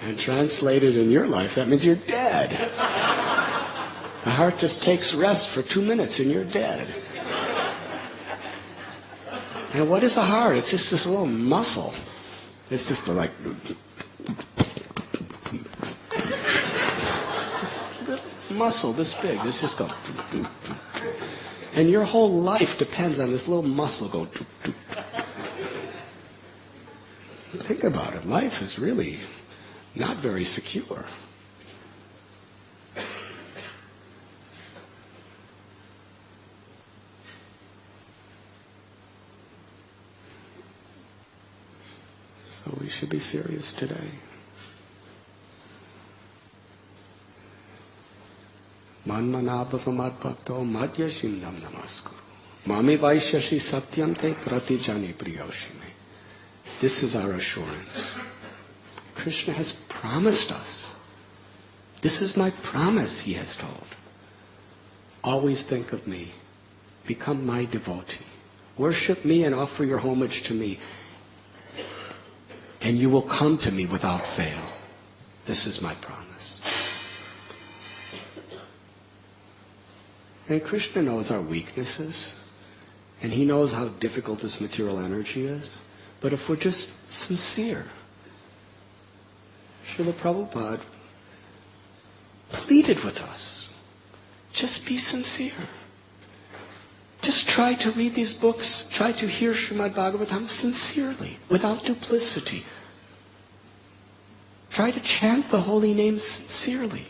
And translated in your life, that means you're dead. The heart just takes rest for 2 minutes and you're dead. And what is the heart? It's just this little muscle. It's just like... It's this little muscle this big. This just goes... And your whole life depends on this little muscle going... Think about it. Life is really... not very secure. So we should be serious today. Manmanabhavamadbhakto madhyashimdam namaskuru. Mami vaishyashi satyam te pratijani priyoshime. This is our assurance. Krishna has promised us. This is my promise, he has told. Always think of me. Become my devotee. Worship me and offer your homage to me. And you will come to me without fail. This is my promise. And Krishna knows our weaknesses. And he knows how difficult this material energy is. But if we're just sincere, Srila Prabhupada pleaded with us. Just be sincere. Just try to read these books. Try to hear Srimad Bhagavatam sincerely, without duplicity. Try to chant the holy name sincerely.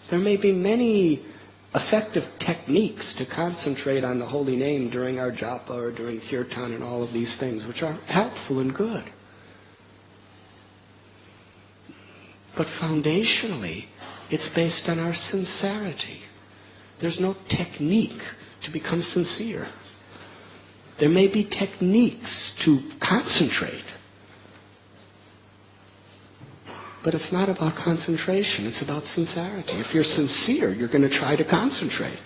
There may be many effective techniques to concentrate on the holy name during our japa or during kirtan and all of these things, which are helpful and good. But foundationally, it's based on our sincerity. There's no technique to become sincere. There may be techniques to concentrate. But it's not about concentration, it's about sincerity. If you're sincere, you're going to try to concentrate.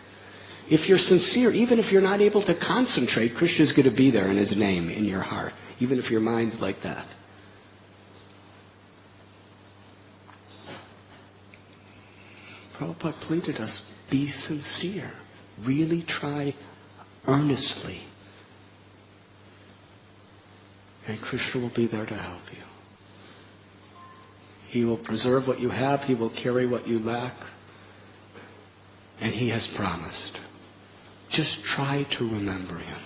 If you're sincere, even if you're not able to concentrate, Krishna's going to be there in his name, in your heart, even if your mind's like that. Prabhupada pleaded us, be sincere. Really try earnestly. And Krishna will be there to help you. He will preserve what you have. He will carry what you lack. And he has promised. Just try to remember him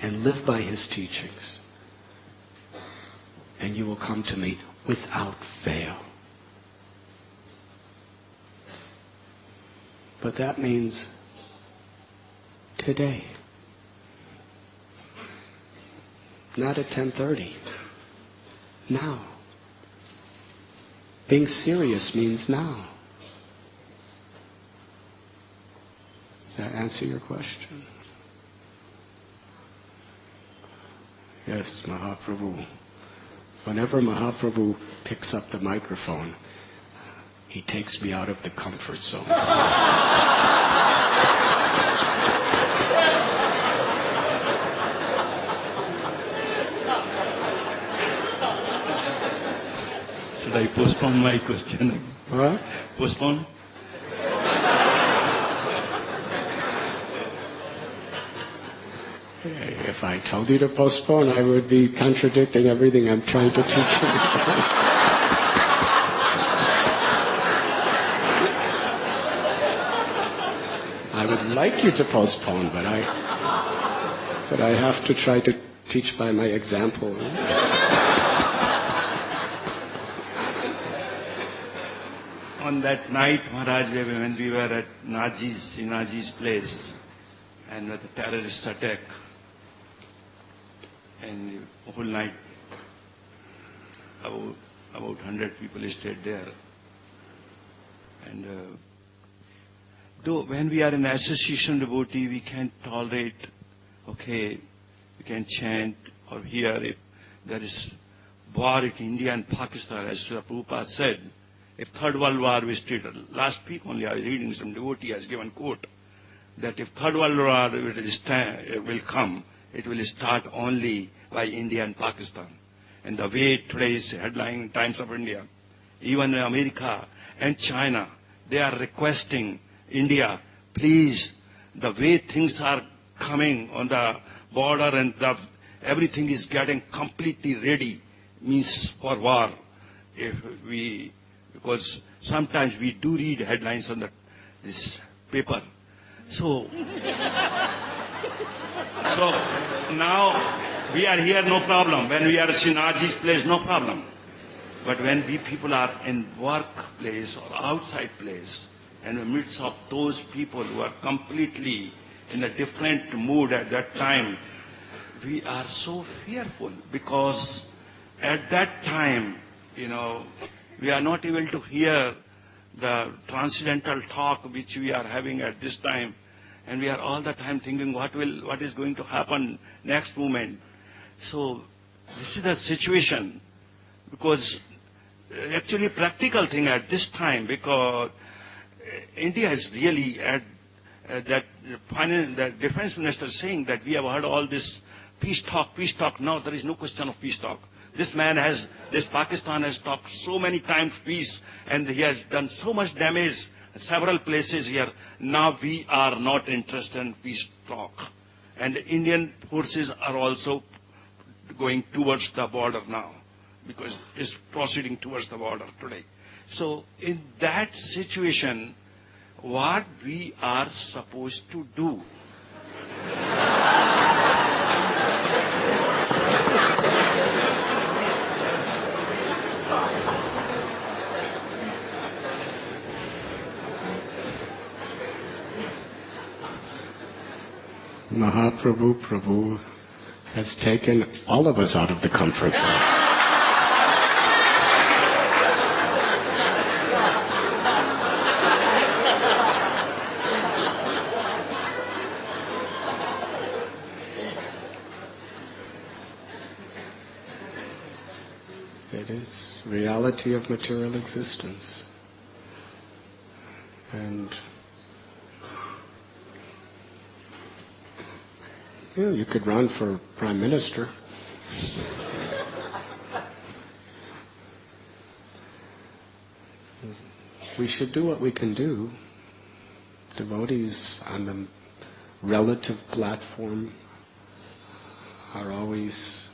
and live by his teachings. And you will come to me without fail. But that means today. Not at 10:30. Now. Being serious means now. Does that answer your question? Yes, Mahaprabhu. Whenever Mahaprabhu picks up the microphone, he takes me out of the comfort zone. Should I postpone my question? What? Postpone? If I told you to postpone, I would be contradicting everything I'm trying to teach you. I would like you to postpone, but I have to try to teach by my example. On that night, Maharaj, when we were at Naji's place, and with the terrorist attack, and the whole night, about 100 people stayed there. And though when we are an association devotee, we can tolerate, okay, we can chant or hear if there is war in India and Pakistan, as Srila Prabhupada said. If Third World War was started, last week only I was reading some devotee has given quote, that if Third World War will come, it will start only by India and Pakistan. And the way today's headline Times of India, even America and China, they are requesting India, please, the way things are coming on the border and everything is getting completely ready, means for war. Because sometimes we do read headlines on this paper. So now we are here, no problem. When we are at Sinaji's place, no problem. But when we people are in workplace or outside place, and in the midst of those people who are completely in a different mood at that time, we are so fearful, because at that time, we are not able to hear the transcendental talk which we are having at this time. And we are all the time thinking what is going to happen next moment. So this is the situation, because actually practical thing at this time, because India is really at that defense minister saying that we have heard all this peace talk. Now there is no question of peace talk. This Pakistan has talked so many times peace, and he has done so much damage several places here. Now we are not interested in peace talk. And the Indian forces are also going towards the border now, because it's proceeding towards the border today. So in that situation, what we are supposed to do? Mahaprabhu Prabhu has taken all of us out of the comfort zone. It is reality of material existence. And you could run for prime minister. We should do what we can do. Devotees on the relative platform are always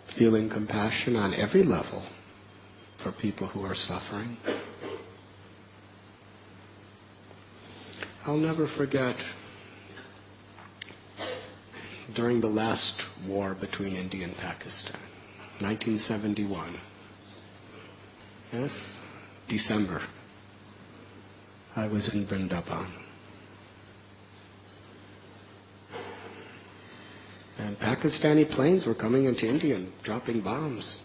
feeling compassion on every level for people who are suffering. I'll never forget during the last war between India and Pakistan, 1971. Yes? December. I was in Vrindavan. And Pakistani planes were coming into India and dropping bombs.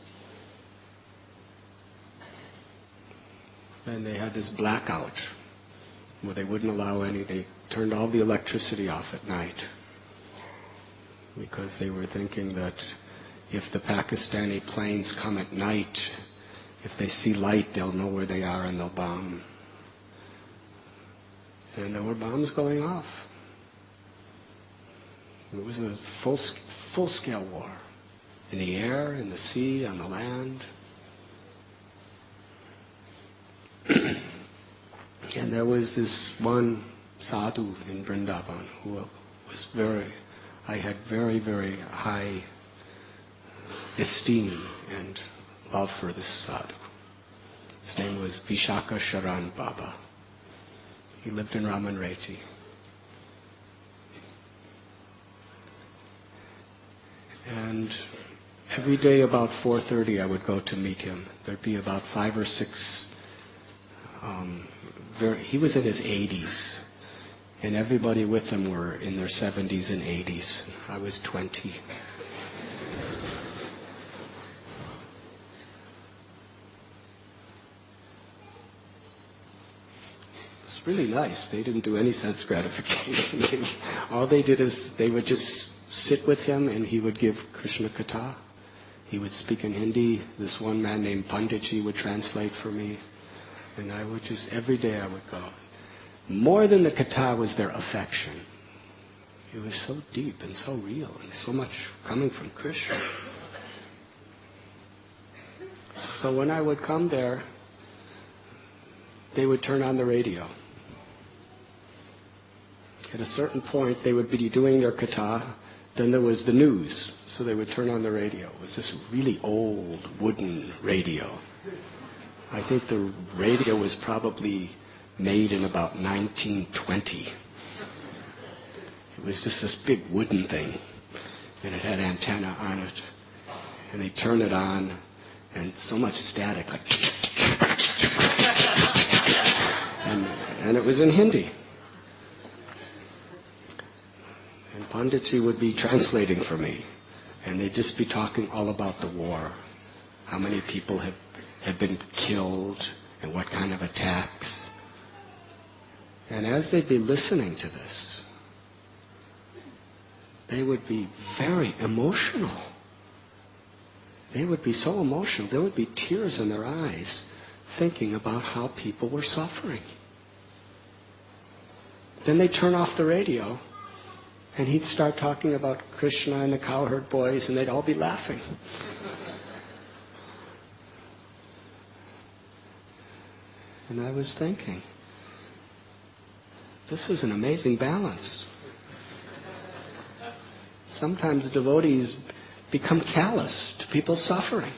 And they had this blackout where they wouldn't allow they turned all the electricity off at night, because they were thinking that if the Pakistani planes come at night, if they see light, they'll know where they are and they'll bomb. And there were bombs going off. It was a full-scale war. in the air, in the sea, on the land. And there was this one sadhu in Vrindavan who was I had very, very high esteem and love for this sadhu. His name was Vishaka Sharan Baba. He lived in Ramanreti. And every day about 4:30 I would go to meet him. There'd be about 5 or 6, he was in his 80s, and everybody with him were in their 70s and 80s. I was 20. It's really nice. They didn't do any sense gratification. All they did is they would just sit with him and he would give Krishna Katha. He would speak in Hindi. This one man named Panditji would translate for me. And I would just, every day I would go. More than the Katha was their affection. It was so deep and so real and so much coming from Krishna. So when I would come there, they would turn on the radio. At a certain point, they would be doing their Katha. Then there was the news. So they would turn on the radio. It was this really old wooden radio. I think the radio was probably made in about 1920. It was just this big wooden thing. And it had antenna on it. And they turn it on, and so much static, like... and it was in Hindi. And Panditji would be translating for me. And they'd just be talking all about the war. How many people have been killed, and what kind of attacks. And as they'd be listening to this, they would be very emotional. They would be so emotional. There would be tears in their eyes thinking about how people were suffering. Then they'd turn off the radio, and he'd start talking about Krishna and the cowherd boys, and they'd all be laughing. And I was thinking, this is an amazing balance. Sometimes devotees become callous to people's suffering.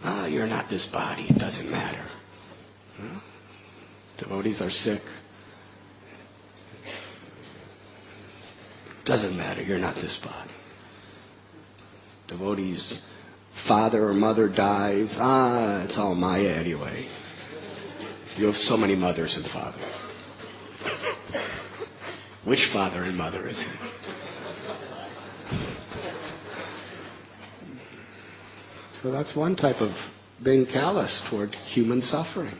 You're not this body, it doesn't matter. Devotees are sick. Doesn't matter, you're not this body. Devotees' father or mother dies. It's all Maya anyway. You have so many mothers and fathers. Which father and mother is it? So that's one type of being callous toward human suffering.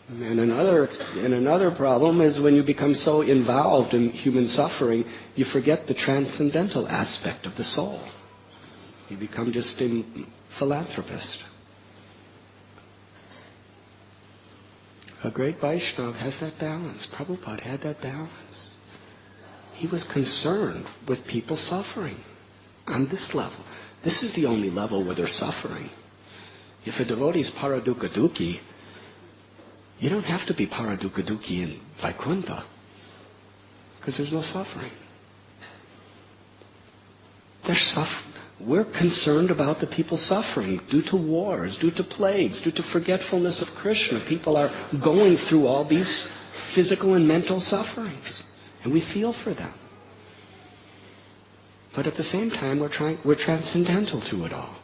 And another problem is when you become so involved in human suffering, you forget the transcendental aspect of the soul. You become just a philanthropist. A great Vaishnava has that balance. Prabhupada had that balance. He was concerned with people suffering on this level. This is the only level where they're suffering. If a devotee is paradukkha-dukhi, you don't have to be paradukkha-dukhi in Vaikuntha, because there's no suffering. There's suffering. We're concerned about the people suffering due to wars, due to plagues, due to forgetfulness of Krishna. People are going through all these physical and mental sufferings, and we feel for them. But at the same time, we're transcendental to it all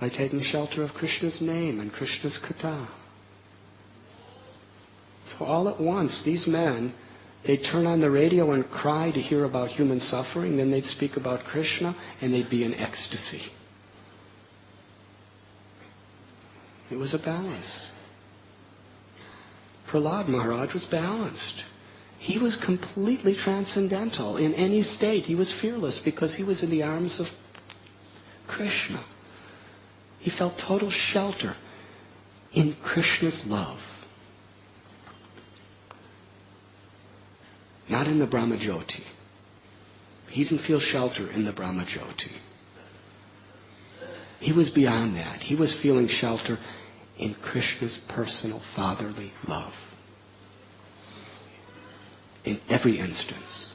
by taking shelter of Krishna's name and Krishna's Katha. So all at once, these men, they'd turn on the radio and cry to hear about human suffering, then they'd speak about Krishna, and they'd be in ecstasy. It was a balance. Prahlad Maharaj was balanced. He was completely transcendental in any state. He was fearless because he was in the arms of Krishna. He felt total shelter in Krishna's love. Not in the Brahmajyoti. He didn't feel shelter in the Brahmajyoti. He was beyond that. He was feeling shelter in Krishna's personal fatherly love. In every instance.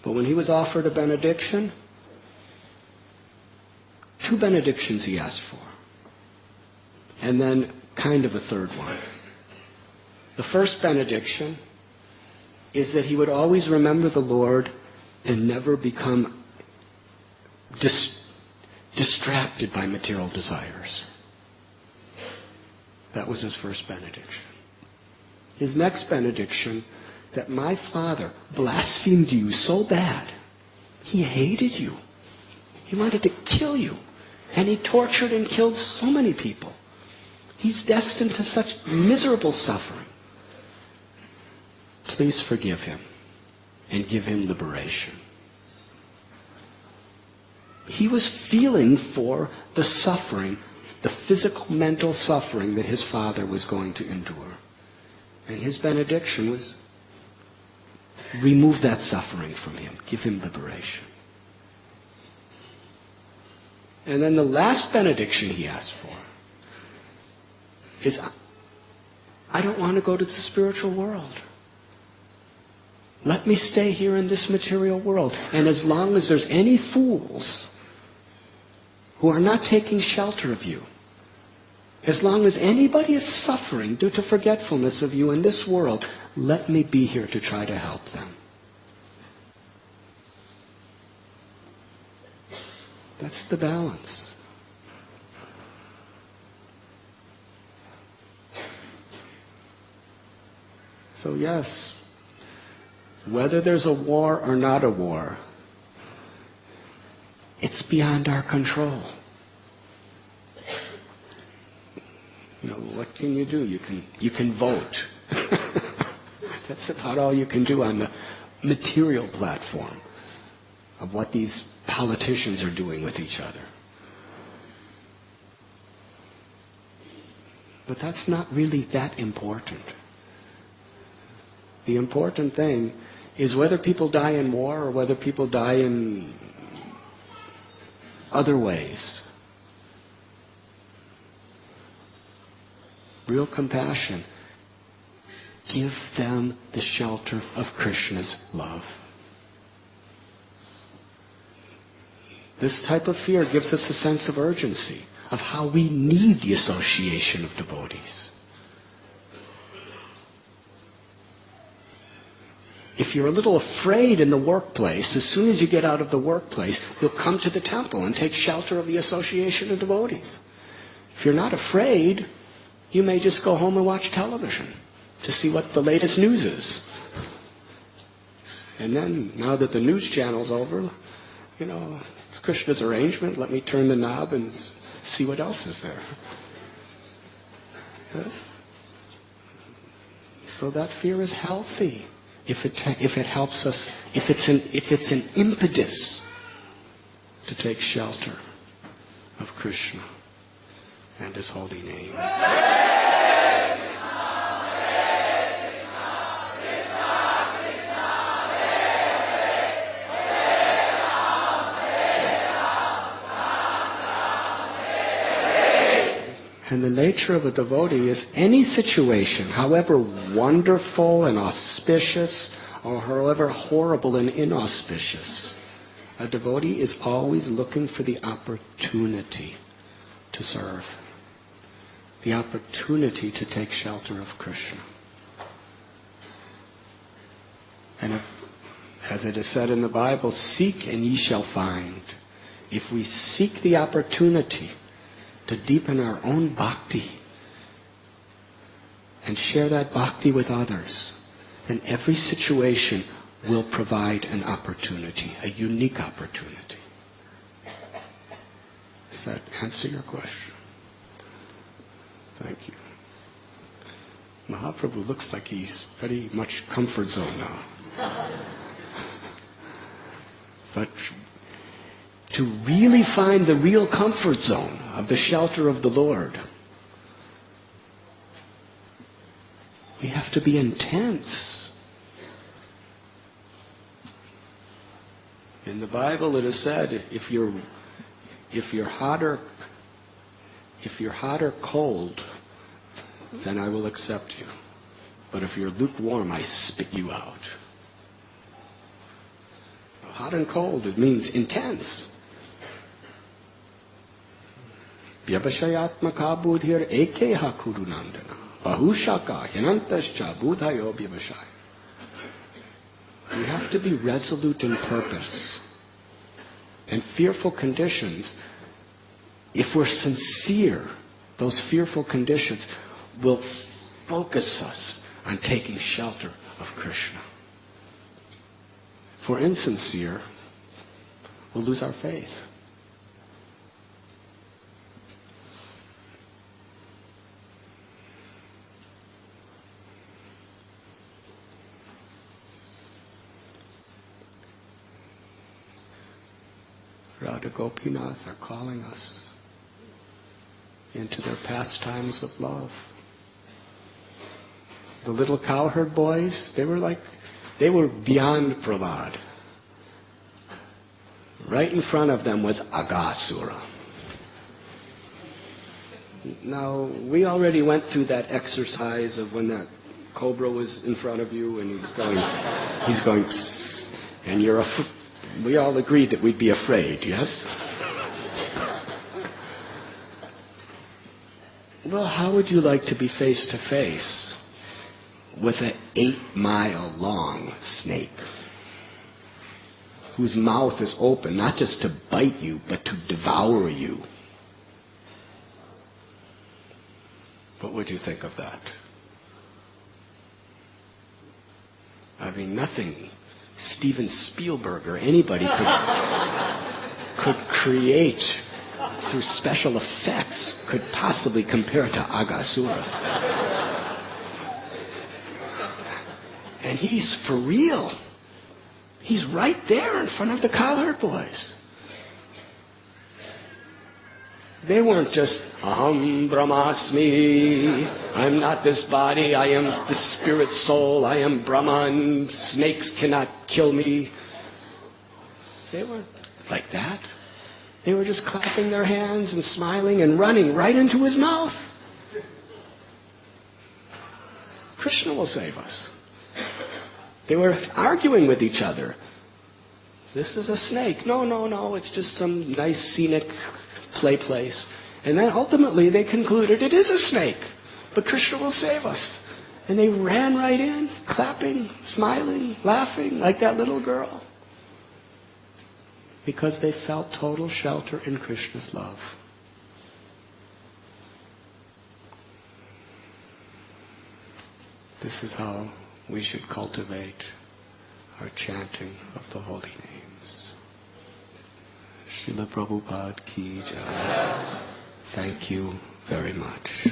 But when he was offered a benediction, 2 benedictions he asked for. And then kind of a third one. The first benediction is that he would always remember the Lord and never become distracted by material desires. That was his first benediction. His next benediction, that my father blasphemed you so bad. He hated you. He wanted to kill you. And he tortured and killed so many people. He's destined to such miserable suffering. Please forgive him and give him liberation. He was feeling for the suffering, the physical, mental suffering that his father was going to endure. And his benediction was, remove that suffering from him. Give him liberation. And then the last benediction he asked for is, I don't want to go to the spiritual world. Let me stay here in this material world. And as long as there's any fools who are not taking shelter of you, as long as anybody is suffering due to forgetfulness of you in this world, let me be here to try to help them. That's the balance. So yes, whether there's a war or not a war, it's beyond our control. You know, what can you do? You can vote. That's about all you can do on the material platform of what these politicians are doing with each other. But that's not really that important. The important thing is whether people die in war or whether people die in other ways. Real compassion. Give them the shelter of Krishna's love. This type of fear gives us a sense of urgency, of how we need the association of devotees. If you're a little afraid in the workplace, as soon as you get out of the workplace, you'll come to the temple and take shelter of the association of devotees. If you're not afraid, you may just go home and watch television to see what the latest news is. And then, now that the news channel's over, you know, it's Krishna's arrangement. Let me turn the knob and see what else is there. Yes? So that fear is healthy. If it helps us, if it's an impetus to take shelter of Krishna and His holy name. And the nature of a devotee is any situation, however wonderful and auspicious, or however horrible and inauspicious, a devotee is always looking for the opportunity to serve, the opportunity to take shelter of Krishna. And as it is said in the Bible, seek and ye shall find. If we seek the opportunity to deepen our own bhakti and share that bhakti with others, then every situation will provide an opportunity, a unique opportunity. Does that answer your question? Thank you. Mahaprabhu looks like he's very much comfort zone now. But to really find the real comfort zone of the shelter of the Lord, we have to be intense. In the Bible it is said, if you're hot or cold, then I will accept you. But if you're lukewarm, I spit you out. Hot and cold, it means intense. Vyabhashayatmaka buddhir ekeha kurunandana. Bahushaka hinantascha buddhayo vyabhashaya. We have to be resolute in purpose. And fearful conditions, if we're sincere, those fearful conditions will focus us on taking shelter of Krishna. If we're insincere, we'll lose our faith. Radha Gopinath are calling us into their pastimes of love. The little cowherd boys, they were beyond Prahlad. Right in front of them was Aghasura. Now, we already went through that exercise of when that cobra was in front of you and he's going, psst, and we all agreed that we'd be afraid, yes? Well, how would you like to be face to face with an 8-mile-long snake whose mouth is open not just to bite you, but to devour you? What would you think of that? I mean, nothing Steven Spielberg or anybody could create through special effects could possibly compare to Aghasura. And he's for real. He's right there in front of the cowherd boys. They weren't just, Aham Brahmasmi, I'm not this body, I am the spirit soul, I am Brahman, snakes cannot kill me. They weren't like that. They were just clapping their hands and smiling and running right into his mouth. Krishna will save us. They were arguing with each other. This is a snake. No, it's just some nice scenic play place. And then ultimately they concluded it is a snake, but Krishna will save us. And they ran right in, clapping, smiling, laughing like that little girl. Because they felt total shelter in Krishna's love. This is how we should cultivate our chanting of the holy names. Srila Prabhupada ki jai. Thank you very much.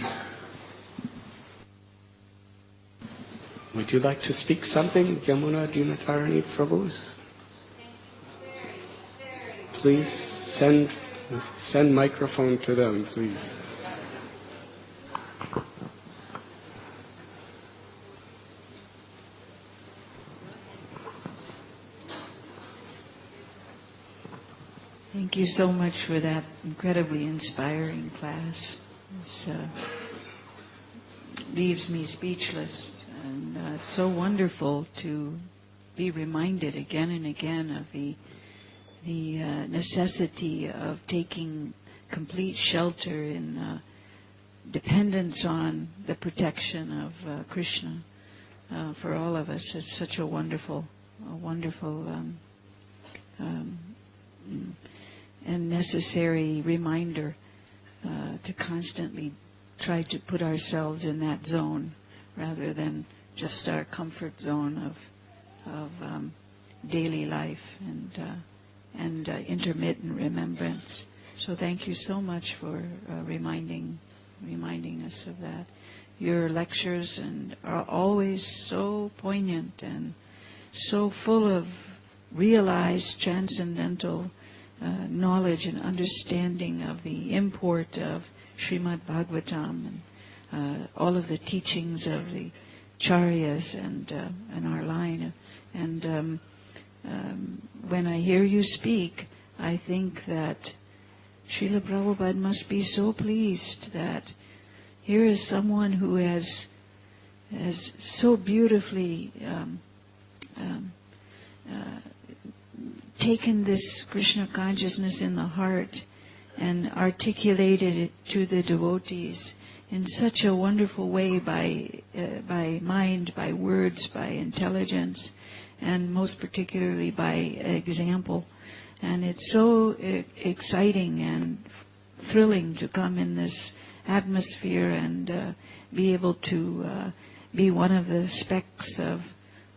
Would you like to speak something, Yamuna Dinatarani Prabhus? Please send microphone to them, please. Thank you so much for that incredibly inspiring class. It leaves me speechless, and it's so wonderful to be reminded again and again of the necessity of taking complete shelter in dependence on the protection of Krishna for all of us. It's such a wonderful and necessary reminder to constantly try to put ourselves in that zone rather than just our comfort zone of daily life and intermittent remembrance. So thank you so much for reminding us of that. Your lectures are always so poignant and so full of realized transcendental knowledge and understanding of the import of Srimad Bhagavatam and all of the teachings of the Charyas and our line. And when I hear you speak, I think that Srila Prabhupada must be so pleased that here is someone who has so beautifully taken this Krishna consciousness in the heart and articulated it to the devotees in such a wonderful way by mind, by words, by intelligence, and most particularly by example. And it's so exciting and thrilling to come in this atmosphere and be able to be one of the specks of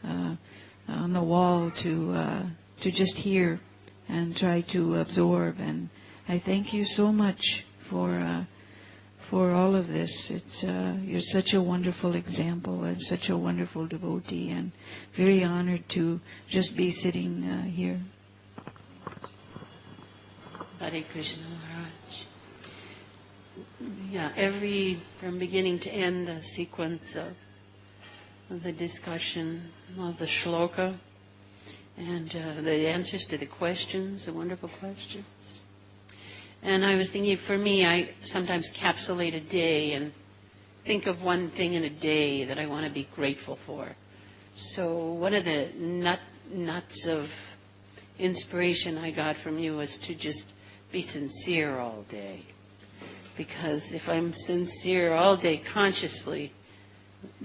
on the wall to just hear and try to absorb. And I thank you so much for all of this. It's you're such a wonderful example and such a wonderful devotee, and very honored to just be sitting here. Hare Krishna Maharaj. Yeah, from beginning to end, the sequence of the discussion of the shloka and the answers to the questions, the wonderful questions. And I was thinking, for me, I sometimes capsulate a day and think of one thing in a day that I want to be grateful for. So one of the nuts of inspiration I got from you was to just be sincere all day. Because if I'm sincere all day consciously,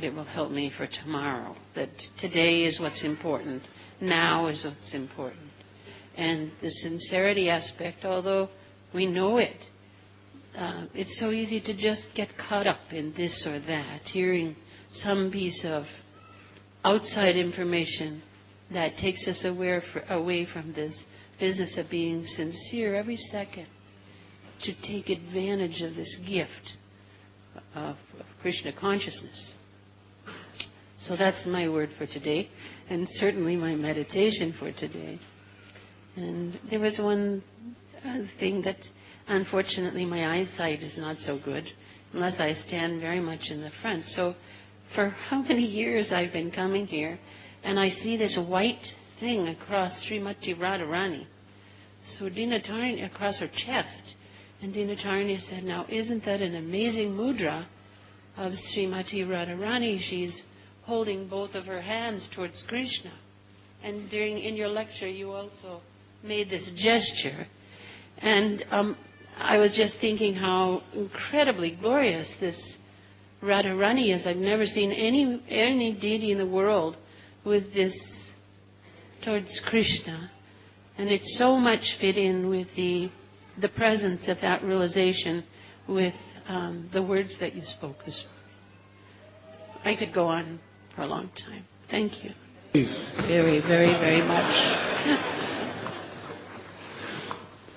it will help me for tomorrow. That today is what's important. Now is what's important. And the sincerity aspect, although we know it, it's so easy to just get caught up in this or that, hearing some piece of outside information that takes us away from this business of being sincere every second, to take advantage of this gift of Krishna consciousness. So that's my word for today, and certainly my meditation for today. And there was one thing that, unfortunately, my eyesight is not so good unless I stand very much in the front. So for how many years I've been coming here, and I see this white thing across Srimati Radharani. So Dinataranya, across her chest. And Dinataranya said, now isn't that an amazing mudra of Srimati Radharani? She's holding both of her hands towards Krishna. And in your lecture you also made this gesture. And I was just thinking how incredibly glorious this Radharani is. I've never seen any deity in the world with this towards Krishna. And it's so much fit in with the presence of that realization with the words that you spoke this morning. I could go on for a long time. Thank you. Please. Very, very, very much.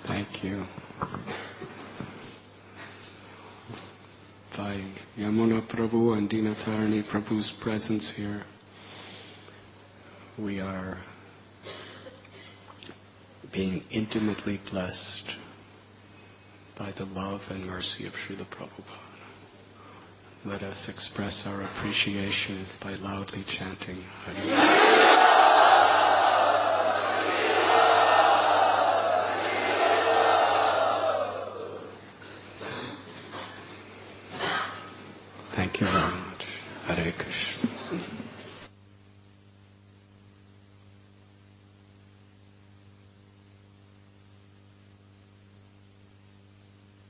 Thank you. By Yamuna Prabhu and Dinatarani Prabhu's presence here, we are being intimately blessed by the love and mercy of Srila Prabhupada. Let us express our appreciation by loudly chanting Hare